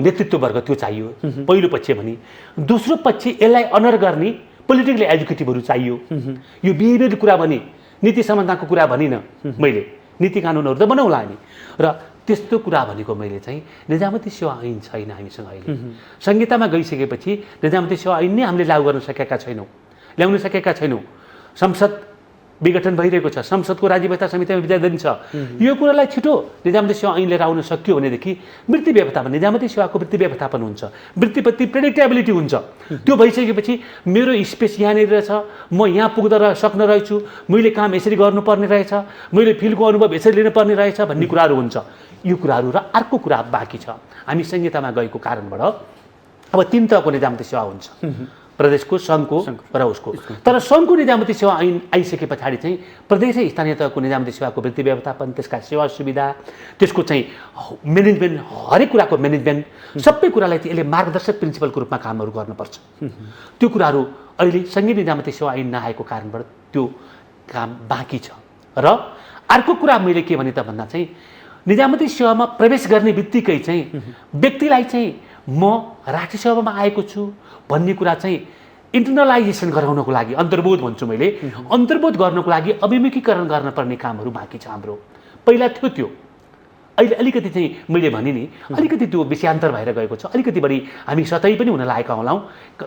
नेतृत्ववर्ग त्यो चाहियो, पहिलो पक्ष भने। दोस्रो पक्ष यसलाई अनर गर्ने पोलिटिकल एजुकेटिभहरू चाहियो। यो बिहेभियर कुरा भने, नीति संहिताको कुरा भनिनँ मैले, नीति कानुनहरू त बनाउला हामी। र त्यस्तो कुरा भनेको मैले चाहिँ निजामती सेवा ऐन छैन हामीसँग अहिले। संहितामा गइसकेपछि निजामती सेवा ऐन नै हामीले लागू गर्न सकेका छैनौँ, ल्याउन सकेका छैनौँ। संसद विघटन भइरहेको छ, संसदको राज्य व्यवस्था समितिमा विचाराधीन छ। यो कुरालाई छिटो निजामती सेवा ऐन लिएर आउन सक्यो भनेदेखि वृत्ति व्यवस्थापन, निजामती सेवाको वृत्ति व्यवस्थापन हुन्छ, वृत्तिप्रति प्रेडिक्टेबिलिटी हुन्छ। त्यो भइसकेपछि मेरो स्पेस यहाँनिर रहेछ, म यहाँ पुग्दा सक्न रहेछु, मैले काम यसरी गर्नुपर्ने रहेछ, मैले फिल्डको अनुभव यसरी लिनुपर्ने रहेछ भन्ने कुराहरू हुन्छ। यो कुराहरू र अर्को कुरा बाँकी छ। हामी संहितामा गएको कारणबाट अब 3 तहको निजामती सेवा हुन्छ, प्रदेशको, सङ्घको र उसको। तर सङ्घको निजामती सेवा ऐन आइसके पछाडि चाहिँ प्रदेश स्थानीय तहको निजामती सेवाको वृत्ति व्यवस्थापन, त्यसका सेवा सुविधा, त्यसको चाहिँ म्यानेजमेन्ट, हरेक कुराको म्यानेजमेन्ट, सबै कुरालाई चाहिँ यसले मार्गदर्शक प्रिन्सिपलको रूपमा कामहरू गर्नुपर्छ। त्यो कुराहरू अहिले सङ्घीय निजामती सेवा ऐन नआएको कारणबाट त्यो काम बाँकी छ। र अर्को कुरा मैले के भने त भन्दा चाहिँ निजामती सेवामा प्रवेश गर्ने बित्तिकै चाहिँ व्यक्तिलाई चाहिँ म राष्ट्रिय सेवामा आएको छु भन्ने कुरा चाहिँ इन्टरनलाइजेसन गराउनको लागि, अन्तर्बोध भन्छु मैले, अन्तर्बोध गर्नको लागि अभिमुखीकरण गर्नुपर्ने कामहरू बाँकी छ हाम्रो। पहिला थियो त्यो, अहिले अलिकति चाहिँ मैले भने नि अलिकति त्यो विषयान्तर भएर गएको छ। अलिकति बढी हामी सतै पनि हुन लागेका होलाौँ,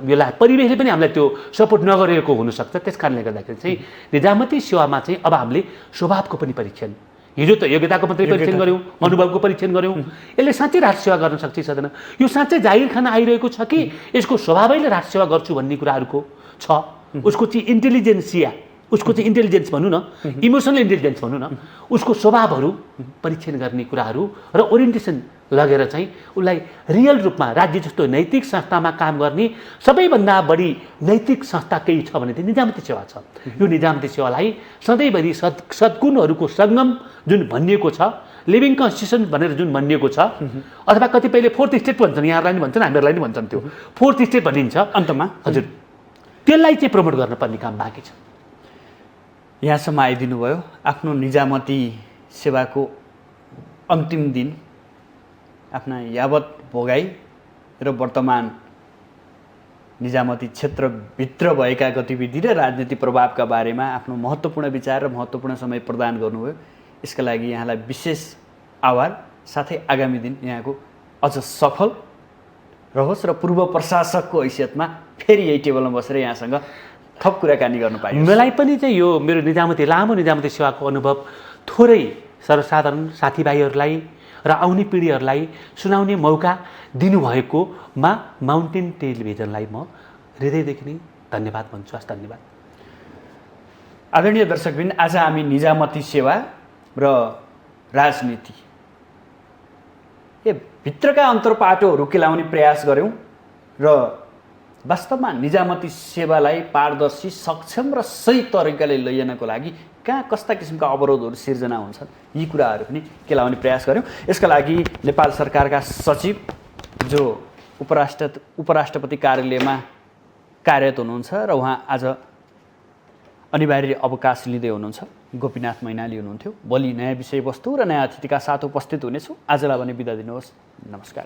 यसलाई परिवेशले पनि हामीलाई त्यो सपोर्ट नगरेको हुनसक्छ। त्यस कारणले गर्दाखेरि चाहिँ निजामती सेवामा चाहिँ अब हामीले स्वभावको पनि परीक्षण, हिजो त योग्यताको मात्रै परीक्षण गऱ्यौँ, अनुभवको परीक्षण गऱ्यौँ, यसले साँच्चै राष्ट्र सेवा गर्न सक्छ कि सक्दैन, यो साँच्चै जाहिर खान आइरहेको छ कि यसको स्वभावैले राष्ट्र सेवा गर्छु भन्ने कुराहरूको छ। उसको चाहिँ इन्टेलिजेन्सिया, उसको चाहिँ इन्टेलिजेन्स भनौँ न, इमोसनल इन्टेलिजेन्स भनौँ न, उसको स्वभावहरू परीक्षण गर्ने कुराहरू र ओरिएन्टेसन लगेर चाहिँ उसलाई रियल रूपमा राज्य जस्तो नैतिक संस्थामा काम गर्ने सबैभन्दा बढी नैतिक संस्था केही छ भने चाहिँ निजामती सेवा छ। यो निजामती सेवालाई सधैँभरि सद्गुणहरूको सङ्गम जुन भनिएको छ, लिभिङ कन्स्टिट्युसन भनेर जुन भनिएको छ, अथवा कतिपयले 4th स्टेट भन्छन्, यहाँहरूलाई नि भन्छन्, हामीहरूलाई नि भन्छन्, त्यो 4th स्टेट भनिन्छ अन्तमा। हजुर, त्यसलाई चाहिँ प्रमोट गर्नुपर्ने काम बाँकी छ। यहाँसम्म आइदिनु भयो। आफ्नो निजामती सेवाको अन्तिम दिन आफ्ना यावत भोगाई र वर्तमान निजामती क्षेत्रभित्र भएका गतिविधि र राजनीति प्रभावका बारेमा आफ्नो महत्त्वपूर्ण विचार र महत्त्वपूर्ण समय प्रदान गर्नुभयो। यसका लागि यहाँलाई विशेष आभार। साथै आगामी दिन यहाँको अझ सफल रहोस् र पूर्व प्रशासकको हैसियतमा फेरि यही टेबलमा बसेर यहाँसँग थप कुराकानी गर्नु पाइयो। मलाई पनि चाहिँ यो मेरो लामो निजामती सेवाको अनुभव थोरै सर्वसाधारण साथीभाइहरूलाई र आउने पिँढीहरूलाई सुनाउने मौका दिनुभएकोमा माउन्टेन टेलिभिजनलाई म हृदयदेखि नै धन्यवाद भन्छु। हस्, धन्यवाद। आदरणीय दर्शकबिन, आज हामी निजामती सेवा र राजनीति भित्रका अन्तर्पाटोहरू केलाउने प्रयास गऱ्यौँ र वास्तवमा निजामती सेवालाई पारदर्शी, सक्षम र सही तरिकाले लैजानको लागि कहाँ कस्ता किसिमका अवरोधहरू सिर्जना हुन्छन्, यी कुराहरू पनि केलाउने प्रयास गऱ्यौँ। यसका लागि नेपाल सरकारका सचिव जो उपराष्ट्रपति कार्यालयमा कार्यरत हुनुहुन्छ र उहाँ आज अनिवार्य अवकाश लिँदै हुनुहुन्छ, गोपीनाथ मैनाली हुनुहुन्थ्यो। भोलि नयाँ विषयवस्तु र नयाँ अतिथिका साथ उपस्थित हुनेछु। आजलाई भने बिदा दिनुहोस्। नमस्कार।